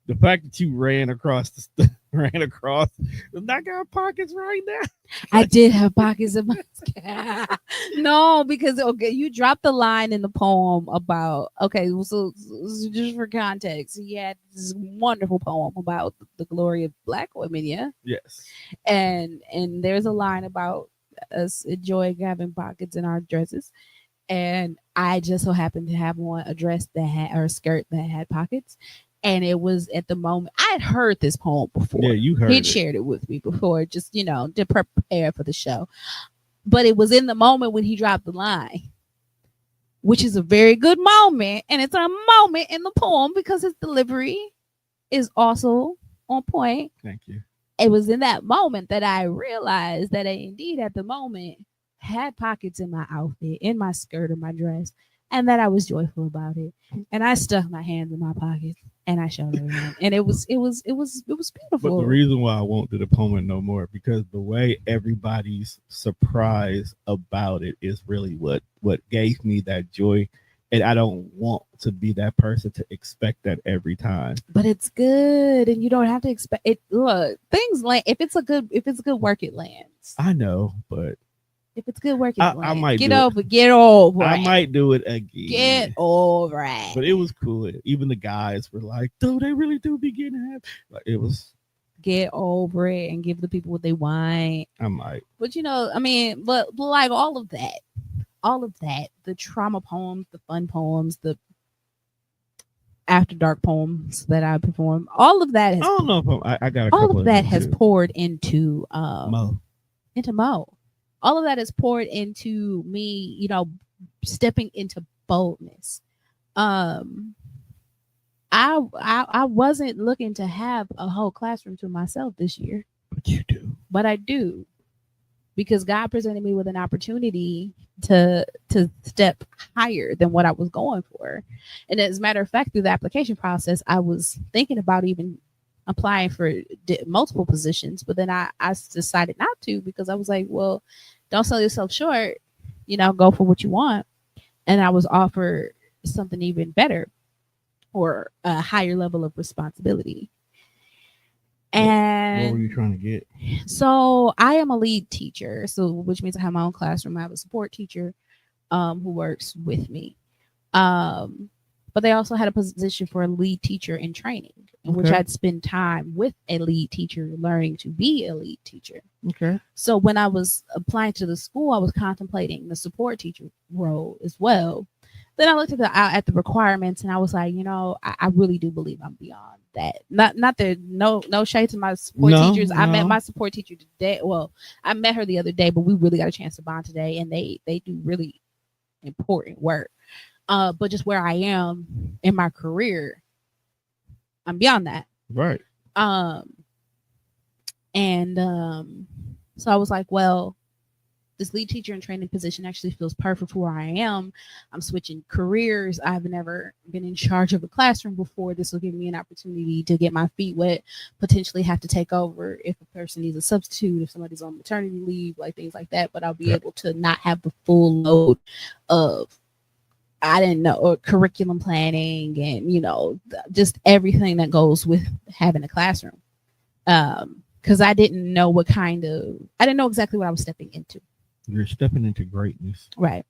The fact that you ran across, I got pockets right now. I did have pockets in my No, because you dropped the line in the poem about so just for context, he had this wonderful poem about the glory of Black women, yeah. Yes. And there's a line about us enjoying having pockets in our dresses, and I just so happened to have on a dress that had, or a skirt that had pockets. And it was at the moment I had heard this poem before. Yeah, you heard He'd shared it with me before, just to prepare for the show. But it was in the moment when he dropped the line, which is a very good moment, and it's a moment in the poem because his delivery is also on point. Thank you. It was in that moment that I realized that I indeed at the moment had pockets in my outfit, in my skirt or my dress, and that I was joyful about it. And I stuck my hands in my pockets and I showed everyone. And it was beautiful. But the reason why I won't do the poem no more, because the way everybody's surprised about it is really what gave me that joy. And I don't want to be that person to expect that every time. But it's good, and you don't have to expect it. Look, things land. If it's a good work, it lands. I know, but if it's good work, it lands. I might get over it. I might do it again. Get over it. But it was cool. Even the guys were like, "Dude, they really do be getting happy." Like it was. Get over it and give the people what they want. I might. But but like all of that, the trauma poems, the fun poems, the after dark poems that I perform, all of that has, I don't know if I got a all couple of that has too. poured into Mo. All of that has poured into me, stepping into boldness. I wasn't looking to have a whole classroom to myself this year. But you do. But I do. because God presented me with an opportunity to step higher than what I was going for. And as a matter of fact, through the application process, I was thinking about even applying for multiple positions, but then I decided not to, because I was like, well, don't sell yourself short, go for what you want. And I was offered something even better, or a higher level of responsibility. And what were you trying to get? So I am a lead teacher, so which means I have my own classroom. I have a support teacher who works with me. But they also had a position for a lead teacher in training, in which I'd spend time with a lead teacher learning to be a lead teacher. Okay. So when I was applying to the school, I was contemplating the support teacher role as well. Then I looked at the requirements, and I was like, I really do believe I'm beyond that. Not that no shade to my support teachers. I met my support teacher today. Well, I met her the other day, but we really got a chance to bond today, and they do really important work. But just where I am in my career, I'm beyond that. Right. So I was like, well, this lead teacher and training position actually feels perfect for where I am. I'm switching careers. I've never been in charge of a classroom before. This will give me an opportunity to get my feet wet, potentially have to take over if a person needs a substitute, if somebody's on maternity leave, like things like that. But I'll be able to not have the full load of, I didn't know, or curriculum planning and, just everything that goes with having a classroom. Because I didn't know exactly what I was stepping into. You're stepping into greatness. Right.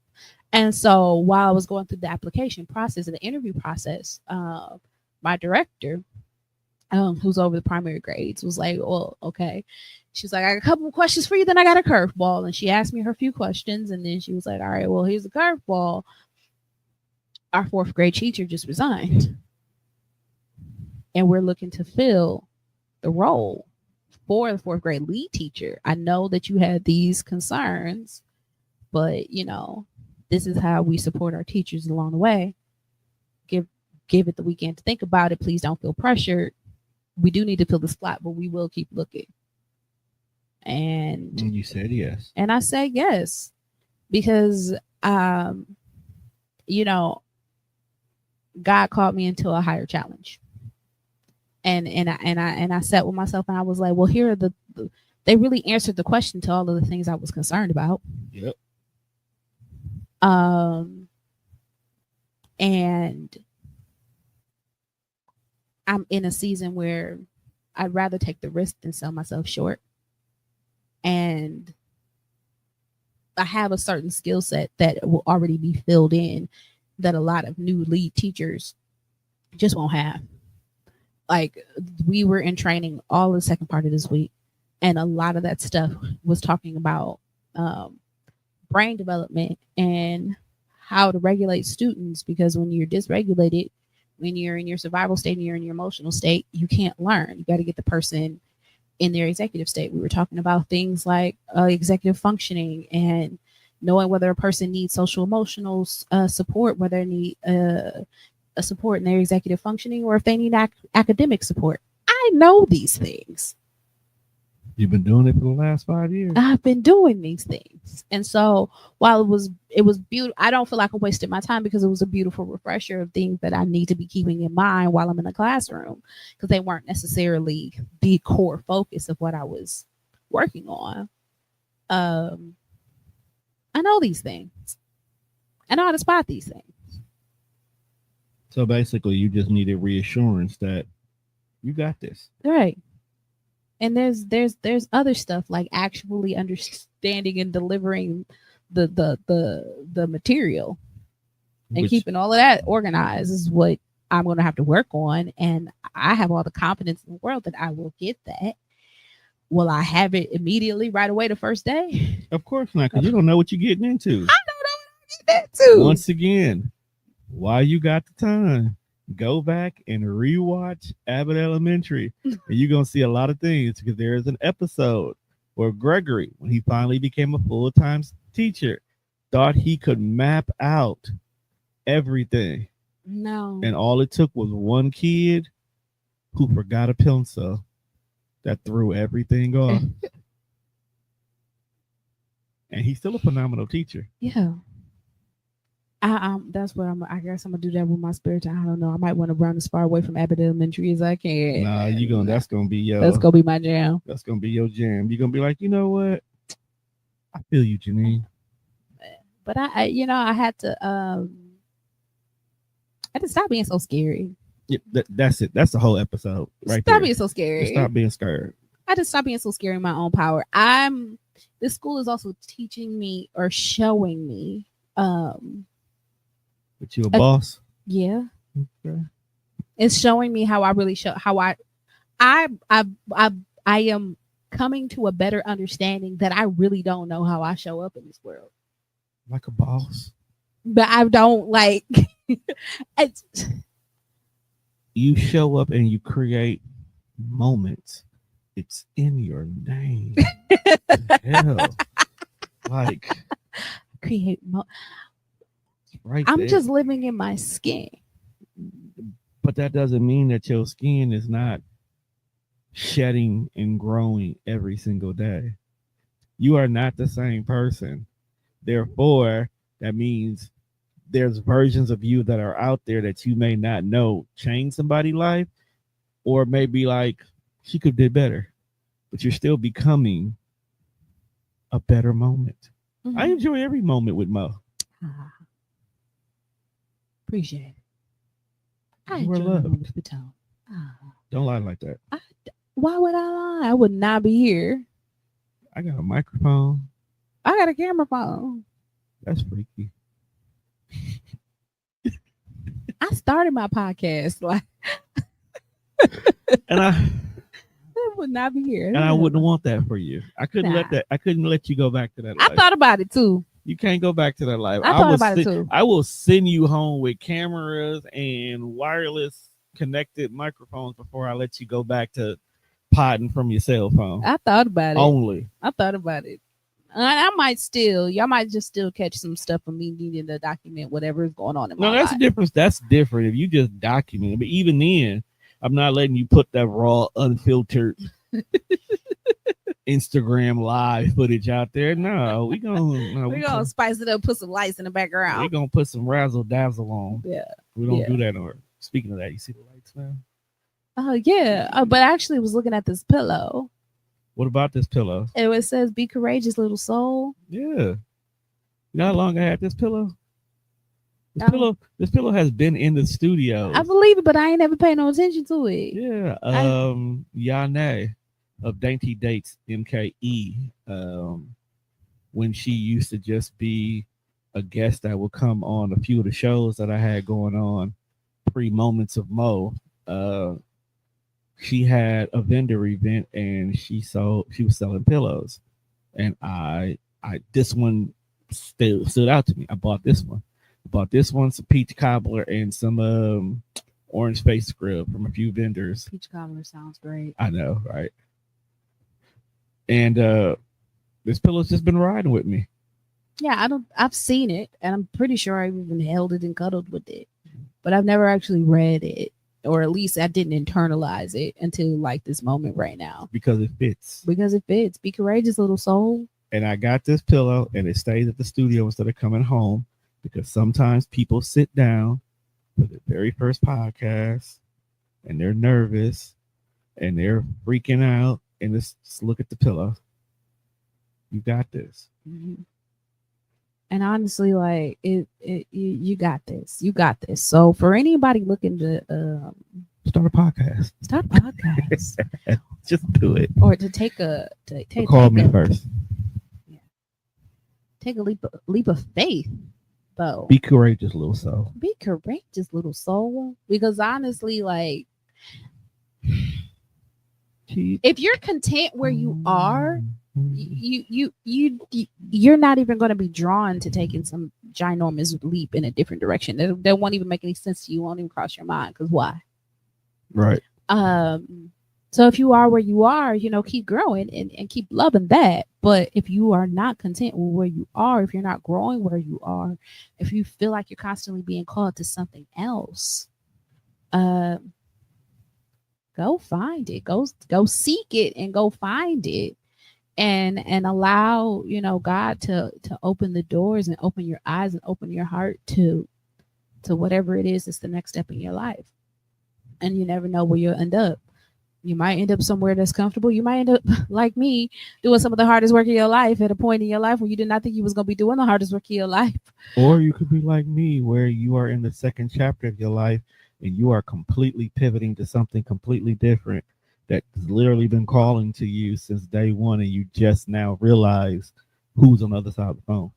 And so while I was going through the application process and the interview process, my director, who's over the primary grades, was like, well, okay. She was like, I got a couple of questions for you. Then I got a curveball. And she asked me her few questions. And then she was like, all right, well, here's a curveball. Our fourth grade teacher just resigned. And we're looking to fill the role for the fourth grade lead teacher. I know that you had these concerns, but this is how we support our teachers along the way. Give it the weekend to think about it. Please don't feel pressured. We do need to fill the slot, but we will keep looking. And you said yes. And I said yes, because God called me into a higher challenge. And I sat with myself, and I was like, well, here are they really answered the question to all of the things I was concerned about. Yep. And I'm in a season where I'd rather take the risk than sell myself short. And I have a certain skill set that will already be filled in that a lot of new lead teachers just won't have. Like, we were in training all the second part of this week, and a lot of that stuff was talking about brain development and how to regulate students, because when you're dysregulated, when you're in your survival state and you're in your emotional state, you can't learn. You got to get the person in their executive state. We were talking about things like executive functioning and knowing whether a person needs social emotional support, whether they need a support in their executive functioning, or if they need academic support. I know these things. You've been doing it for the last 5 years. I've been doing these things. And so while it was beautiful, I don't feel like I wasted my time, because it was a beautiful refresher of things that I need to be keeping in mind while I'm in the classroom, because they weren't necessarily the core focus of what I was working on. I know these things. I know how to spot these things. So basically, you just needed reassurance that you got this. Right. And there's other stuff, like actually understanding and delivering the material and keeping all of that organized is what I'm going to have to work on. And I have all the confidence in the world that I will get that. Will I have it immediately right away the first day? Of course not, because you don't know what you're getting into. I don't know what I'm getting into. Once again, while you got the time, go back and rewatch Abbott Elementary, and you're going to see a lot of things, because there is an episode where Gregory, when he finally became a full-time teacher, thought he could map out everything. No. And all it took was one kid who forgot a pencil that threw everything off. and he's still a phenomenal teacher. Yeah. That's what I guess I'm gonna do that with my spare time. I don't know. I might want to run as far away from Abbott Elementary as I can. Nah, you gonna that's gonna be That's gonna be my jam. That's gonna be your jam. You're gonna be like, you know what? I feel you, Janine. But I I had to stop being so scary. Yeah, that's it. That's the whole episode, right? Stop being so scary. Just stop being scared. I just stop being so scared in my own power. This school is also teaching me or showing me But you a boss? Yeah. Okay. It's showing me how I really how I am coming to a better understanding that I really don't know how I show up in this world. Like a boss. But I don't like it's, you show up and you create moments. It's in your name. Hell. Like create right I'm there. just living in my skin. But that doesn't mean that your skin is not shedding and growing every single day. You are not the same person. Therefore, that means there's versions of you that are out there that you may not know change somebody's life, or maybe like she could did better, but you're still becoming a better moment. Mm-hmm. I enjoy every moment with Mo. Appreciate it. I you enjoy moments with Tom. Don't lie like that. Why would I lie? I would not be here. I got a microphone. I got a camera phone. That's freaky. I started my podcast like, and I would not be here. And I wouldn't want that for you. I couldn't let you go back to that life. I thought about it too. You can't go back to that life. I thought about it too. I will send you home with cameras and wireless connected microphones before I let you go back to potting from your cell phone. I thought about it. Only. I thought about it. Y'all might just still catch some stuff from me needing to document whatever is going on in my life. No, that's the difference. That's different. If you just document it, but even then, I'm not letting you put that raw, unfiltered Instagram live footage out there. No, we're gonna spice it up, put some lights in the background. We're gonna put some razzle dazzle on. Yeah. We don't do that. Or speaking of that, you see the lights now? Oh yeah. But I actually was looking at this pillow. What about this pillow? It says, "Be courageous, little soul." Yeah. You know how long I had this pillow? This pillow has been in the studio. I believe it, but I ain't never paid no attention to it. Yeah. Yane of Dainty Dates MKE. When she used to just be a guest that would come on a few of the shows that I had going on pre-Moments of Mo. She had a vendor event and she was selling pillows, and this one stood out to me. I bought this one. Some peach cobbler and some orange face scrub from a few vendors. Peach cobbler sounds great. I know, right? And this pillow's just been riding with me. Yeah, I've seen it, and I'm pretty sure I've even held it and cuddled with it, but I've never actually read it. Or at least I didn't internalize it until like this moment right now. Because it fits. Be courageous, little soul. And I got this pillow and it stays at the studio instead of coming home, because sometimes people sit down for the very first podcast and they're nervous and they're freaking out, and just look at the pillow. You got this. Mm-hmm. And honestly, like you got this. You got this. So for anybody looking to start a podcast, just do it. Or to call me first. Yeah. Take a leap of faith, though. Be courageous, little soul. Be courageous, little soul. Because honestly, like, if you're content where you are, you're not even going to be drawn to taking some ginormous leap in a different direction. That won't even make any sense to you. Won't even cross your mind. Because why? Right. So if you are where you are, keep growing and keep loving that. But if you are not content with where you are, if you're not growing where you are, if you feel like you're constantly being called to something else, go find it. Go seek it and go find it. and allow, God to open the doors and open your eyes and open your heart to whatever it is that's the next step in your life. And you never know where you'll end up. You might end up somewhere that's comfortable. You might end up like me, doing some of the hardest work of your life at a point in your life when you did not think you was going to be doing the hardest work of your life. Or you could be like me, where you are in the second chapter of your life and you are completely pivoting to something completely different that's literally been calling to you since day one, and you just now realize who's on the other side of the phone.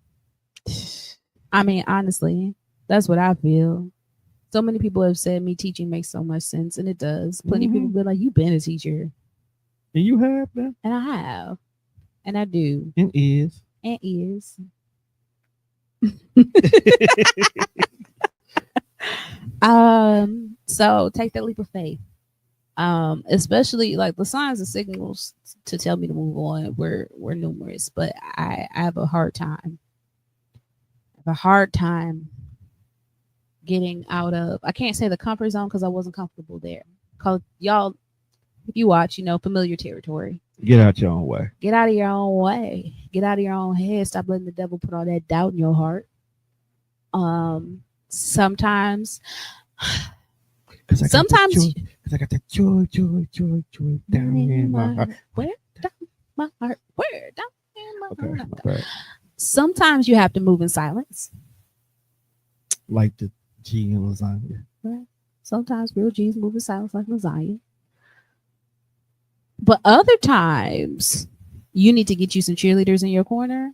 I mean, honestly, that's what I feel. So many people have said me teaching makes so much sense, and it does. Plenty of people be like, "You've been a teacher," and you have been, and I have, and I do, and is, and is. So take that leap of faith. Especially like the signs and signals to tell me to move on were numerous, but I have a hard time. Getting out of, I can't say the comfort zone because I wasn't comfortable there. Cause y'all, if you watch, familiar territory. Get out your own way. Get out of your own way. Get out of your own head. Stop letting the devil put all that doubt in your heart. Sometimes because I got that joy down in my heart. Where down my heart? Where down in my heart? Okay. Sometimes you have to move in silence. Like the G in lasagna. Right. Sometimes real G's move in silence like lasagna. But other times, you need to get you some cheerleaders in your corner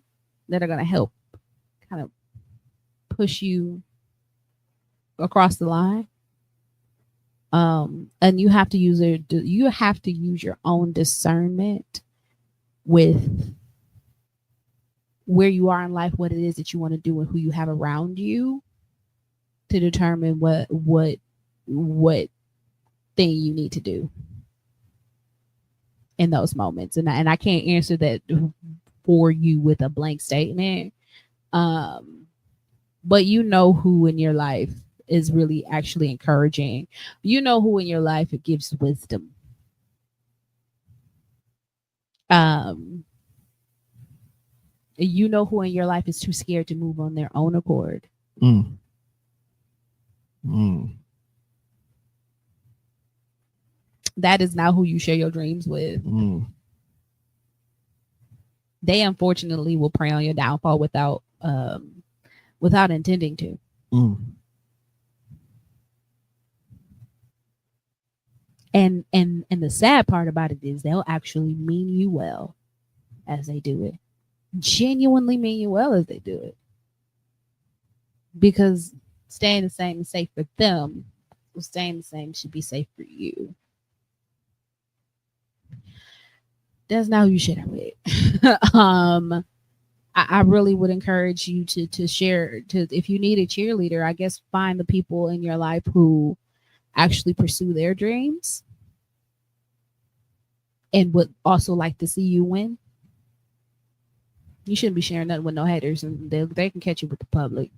that are going to help kind of push you across the line. And you have to use your own discernment with where you are in life, what it is that you want to do, and who you have around you to determine what thing you need to do in those moments. And I can't answer that for you with a blank statement. But who in your life is really actually encouraging. Who in your life it gives wisdom. Who in your life is too scared to move on their own accord. That is not who you share your dreams with. They unfortunately will prey on your downfall without intending to. And the sad part about it is they'll actually mean you well as they do it. Genuinely mean you well as they do it. Because staying the same is safe for them. Well, staying the same should be safe for you. That's not who you share with. I really would encourage you to share. If you need a cheerleader, I guess find the people in your life who actually pursue their dreams and would also like to see you win. You shouldn't be sharing nothing with no haters, and they can catch you with the public.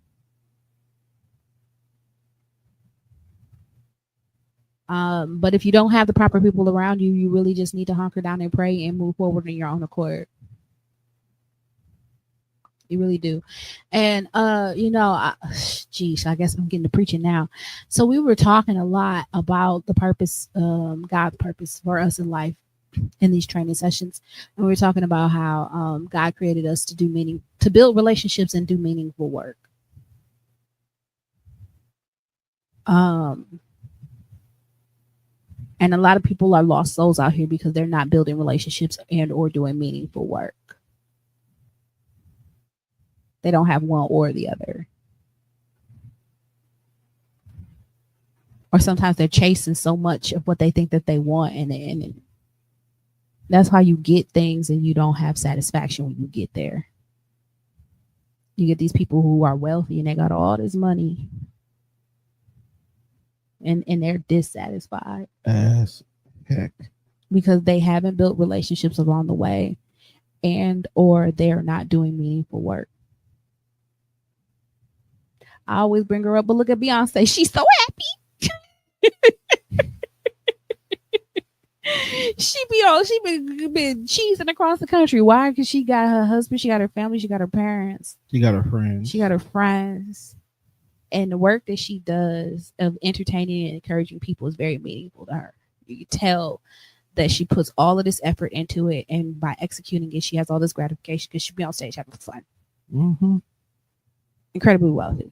But if you don't have the proper people around you, you really just need to hunker down and pray and move forward in your own accord. You really do. And I guess I'm getting to preaching now. So we were talking a lot about the purpose, God's purpose for us in life in these training sessions. And we were talking about how God created us to build relationships and do meaningful work. And a lot of people are lost souls out here because they're not building relationships and or doing meaningful work. They don't have one or the other. Or sometimes they're chasing so much of what they think that they want, and that's how you get things and you don't have satisfaction when you get there. You get these people who are wealthy and they got all this money. And they're dissatisfied. As heck. Because they haven't built relationships along the way, and or they're not doing meaningful work. I always bring her up, but look at Beyonce. She's so happy. She been cheesing across the country. Why? Because she got her husband, she got her family, she got her parents, She got her friends. she got her friends. And the work that she does of entertaining and encouraging people is very meaningful to her. You can tell that she puts all of this effort into it, and by executing it, she has all this gratification because she be on stage having fun. Mm-hmm. Incredibly wealthy.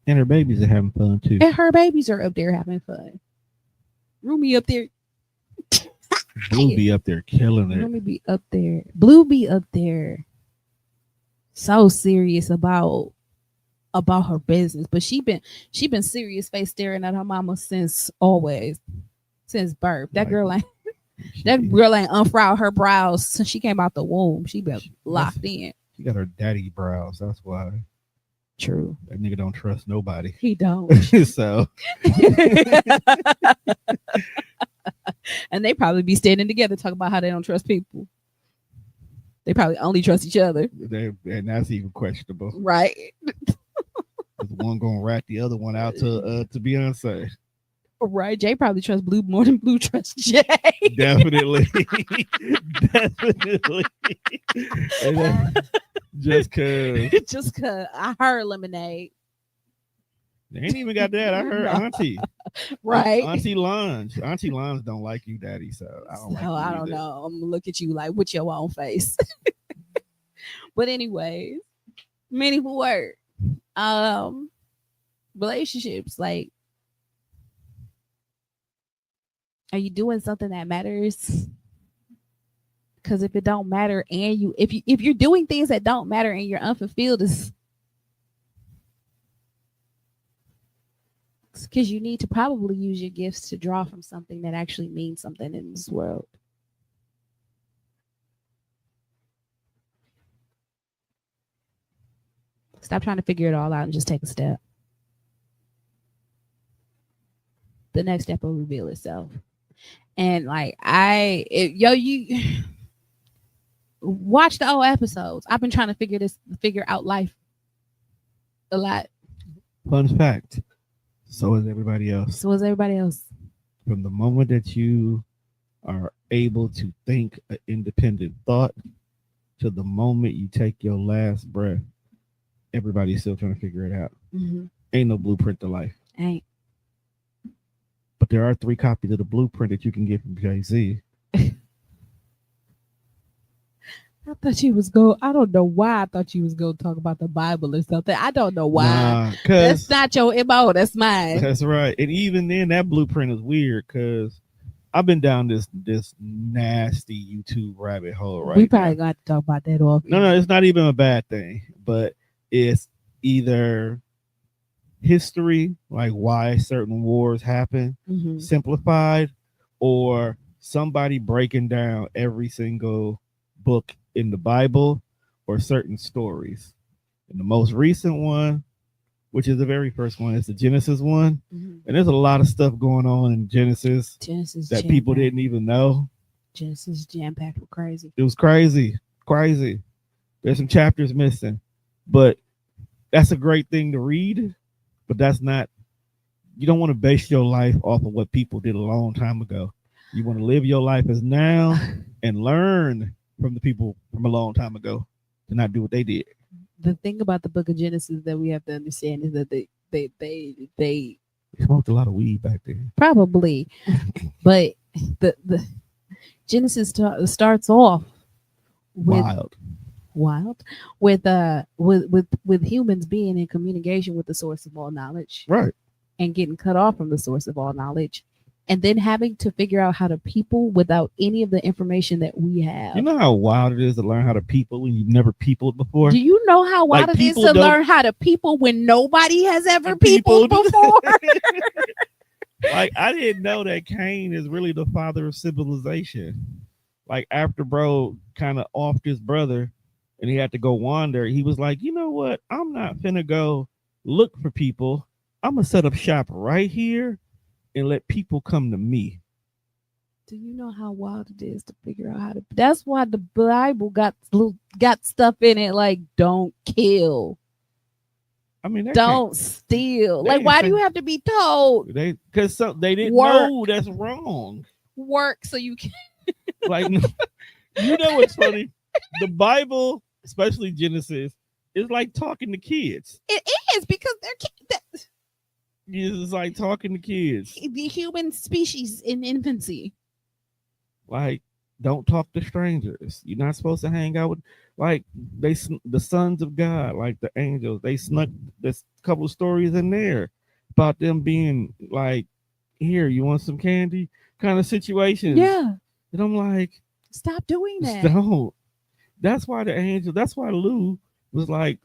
And her babies are having fun too. And her babies are up there having fun. Rumi up there. Blue be up there killing it. Rumi be up there. Blue be up there. So serious about her business, but she been serious face staring at her mama since always, since birth. That girl ain't unfurled her brows since she came out the womb. She been locked in. She got her daddy brows. That's why. True. That nigga don't trust nobody. He don't. So. And they probably be standing together talking about how they don't trust people. They probably only trust each other. And that's even questionable. Right. One gonna rat the other one out to Beyonce. Right. Jay probably trusts Blue more than Blue trusts Jay. Definitely. Definitely. Just cause I heard Lemonade. They ain't even got that. I heard Auntie. Right. Auntie Lange. Auntie Lange don't like you, Daddy. So I don't like you. I don't know. I'm gonna look at you like with your own face. But anyways, meaningful word. Relationships, like, are you doing something that matters? Because if it don't matter, and if you're doing things that don't matter and you're unfulfilled, is because you need to probably use your gifts to draw from something that actually means something in this world. Stop trying to figure it all out and just take a step. The next step will reveal itself. And like you watch the old episodes. I've been trying to figure out life a lot. Fun fact. So is everybody else. From the moment that you are able to think an independent thought to the moment you take your last breath, everybody's still trying to figure it out. Mm-hmm. Ain't no blueprint to life. Ain't. But there are 3 copies of the blueprint that you can get from Jay-Z. I thought you was I don't know why I thought you was going to talk about the Bible or something. I don't know why. Nah, that's not your MO. That's mine. That's right. And even then, that blueprint is weird because I've been down this nasty YouTube rabbit hole right We probably got to talk about that off. No, it's not even a bad thing. But it's either history, like why certain wars happen, simplified, or somebody breaking down every single book in the Bible or certain stories. And the most recent one, which is the very first one, is the Genesis one. And there's a lot of stuff going on in Genesis that people didn't even know. Genesis jam-packed with crazy. It was crazy. There's some chapters missing, but that's a great thing to read. But that's not, you don't want to base your life off of what people did a long time ago. You want to live your life as now and learn from the people from a long time ago to not do what they did. The thing about the book of Genesis that we have to understand is that they smoked a lot of weed back then. Probably. But the Genesis starts off with wild with humans being in communication with the source of all knowledge, right, and getting cut off from the source of all knowledge, and then having to figure out how to people without any of the information that we have. You know how wild it is to learn how to people when you've never peopled before? Do you know how wild it is to learn how to people when nobody has ever peopled before? Like, I didn't know that Cain is really the father of civilization. Like, after bro kind of offed his brother and he had to go wander, he was like, you know what? I'm not finna go look for people. I'm gonna set up shop right here and let people come to me. Do you know how wild it is to figure out how to? That's why the Bible got stuff in it like don't kill. I mean, don't steal. Like, why do you have to be told? Because they didn't know that's wrong. work so you can. Like, you know what's funny? The Bible, especially Genesis, is like talking to kids. It is because they're It's like talking to kids. the human species in infancy. Like, don't talk to strangers. You're not supposed to hang out with, like, the sons of God, like the angels. They snuck this couple of stories in there about them being like, here, you want some candy kind of situations. Yeah. And I'm like, stop doing that. Don't. That's why that's why Lou was like,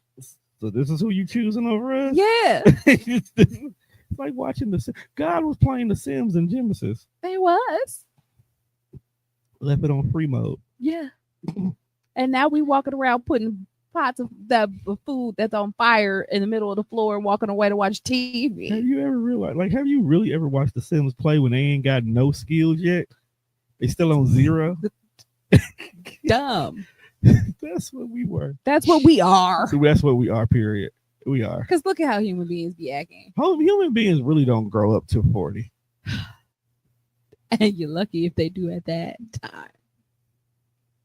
so this is who you choosing over us? Yeah. It's like watching God was playing The Sims and Genesis. They was. Left it on free mode. Yeah. And now we walking around putting pots of the food that's on fire in the middle of the floor and walking away to watch TV. Have you ever realized, like, have you really ever watched The Sims play when they ain't got no skills yet? They still on 0? Dumb. That's what we were. That's what we are. So that's what we are, period. We are. Because look at how human beings be acting. Human beings really don't grow up to 40. And you're lucky if they do at that time.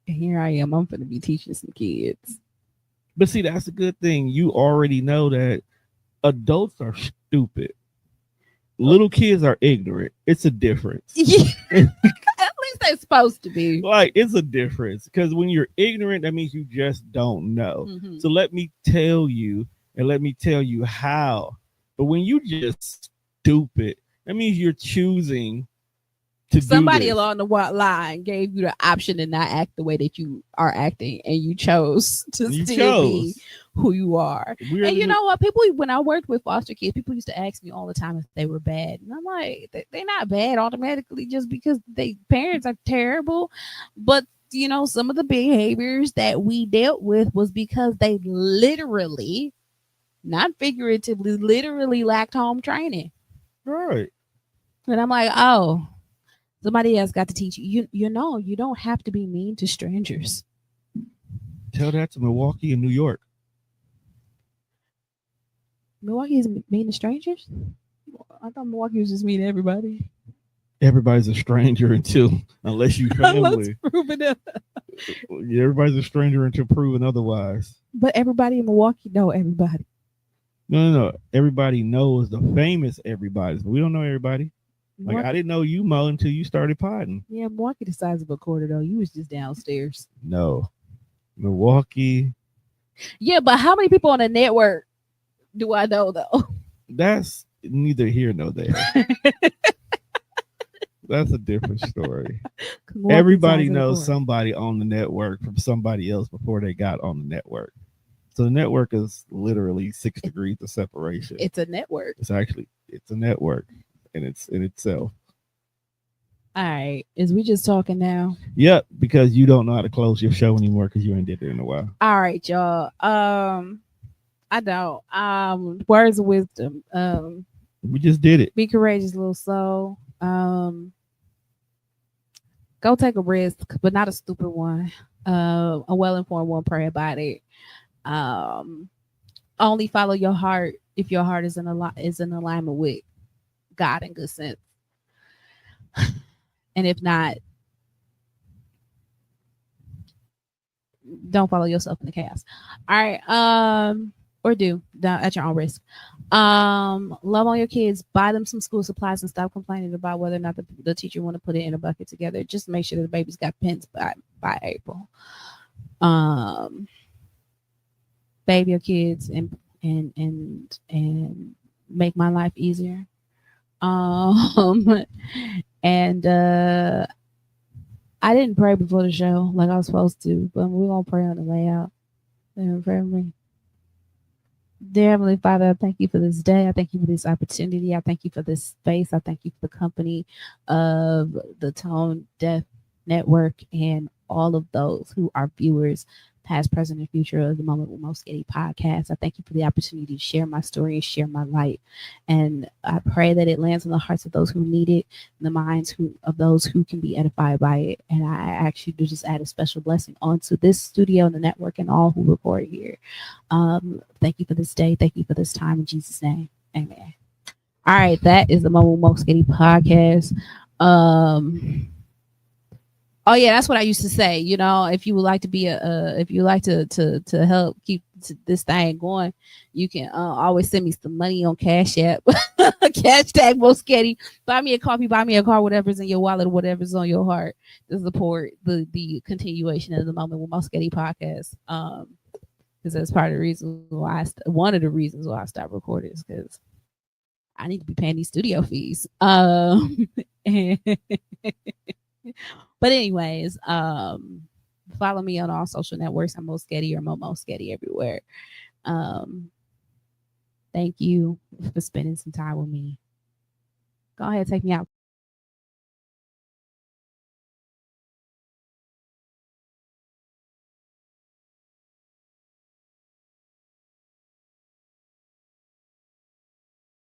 And here I am. I'm going to be teaching some kids. But see, that's a good thing. You already know that adults are stupid. Little kids are ignorant. It's a difference. Yeah. At least they're supposed to be. Like, it's a difference. Because when you're ignorant, that means you just don't know. Mm-hmm. So let me tell you, and let me tell you how. But when you just stupid, that means you're choosing to somebody do this. along the line gave you the option to not act the way that you are acting, and you chose to be who you are. And you know what? People, when I worked with foster kids, people used to ask me all the time if they were bad. And I'm like, they're not bad automatically just because they parents are terrible. But, you know, some of the behaviors that we dealt with was because they literally, not figuratively, literally lacked home training. Right. And I'm like, oh, somebody else got to teach you. You know, you don't have to be mean to strangers. Tell that to Milwaukee and New York. Milwaukee is mean to strangers? I thought Milwaukee was just mean to everybody. Everybody's a stranger unless you family. Everybody's a stranger until proven otherwise. But everybody in Milwaukee know everybody. No. Everybody knows the famous everybody's, but we don't know everybody. Milwaukee. Like, I didn't know you, Mo, until you started potting. Yeah, Milwaukee the size of a quarter, though. You was just downstairs. No. Milwaukee. Yeah, but how many people on the network do I know, though? That's neither here nor there. That's a different story. Everybody knows somebody on the network from somebody else before they got on the network. So the network is literally 6 degrees of separation. It's a network. It's a network. And it's in itself. All right. Is we just talking now? Yep, because you don't know how to close your show anymore because you ain't did it in a while. All right, y'all. I don't. Words of wisdom. We just did it. Be courageous, little soul. Go take a risk, but not a stupid one. A well-informed one. Pray about it. Only follow your heart if your heart is in alignment with God and good sense. And if not, don't follow yourself in the chaos. All right. Or do at your own risk. Love on your kids, buy them some school supplies, and stop complaining about whether or not the teacher want to put it in a bucket together. Just make sure that the baby's got pens by April. Baby your kids and make my life easier. And I didn't pray before the show like I was supposed to, but we're gonna pray on the way out. Pray with me. Dear Heavenly Father, I thank you for this day. I thank you for this opportunity. I thank you for this space. I thank you for the company of the Tone Deaf Network and all of those who are viewers, past, present, and future of the Moment with Moesghetti podcast. I thank you for the opportunity to share my story and share my light. And I pray that it lands in the hearts of those who need it, in the minds of those who can be edified by it. And I ask you to just add a special blessing onto this studio and the network and all who record here. Thank you for this day. Thank you for this time. In Jesus' name, amen. All right, that is the Moment with Moesghetti podcast. Oh yeah, that's what I used to say. You know, if you would like to be if you like to help keep this thing going, you can always send me some money on Cash App, cash tag Moesghetti. Buy me a coffee, buy me a car, whatever's in your wallet, or whatever's on your heart to support the continuation of the Moment with Moesghetti podcast. Because that's part of the reason why one of the reasons why I stopped recording is because I need to be paying these studio fees. And but anyways, follow me on all social networks. I'm Moesghetti or Moesghetti everywhere. Um, thank you for spending some time with me. Go ahead, take me out.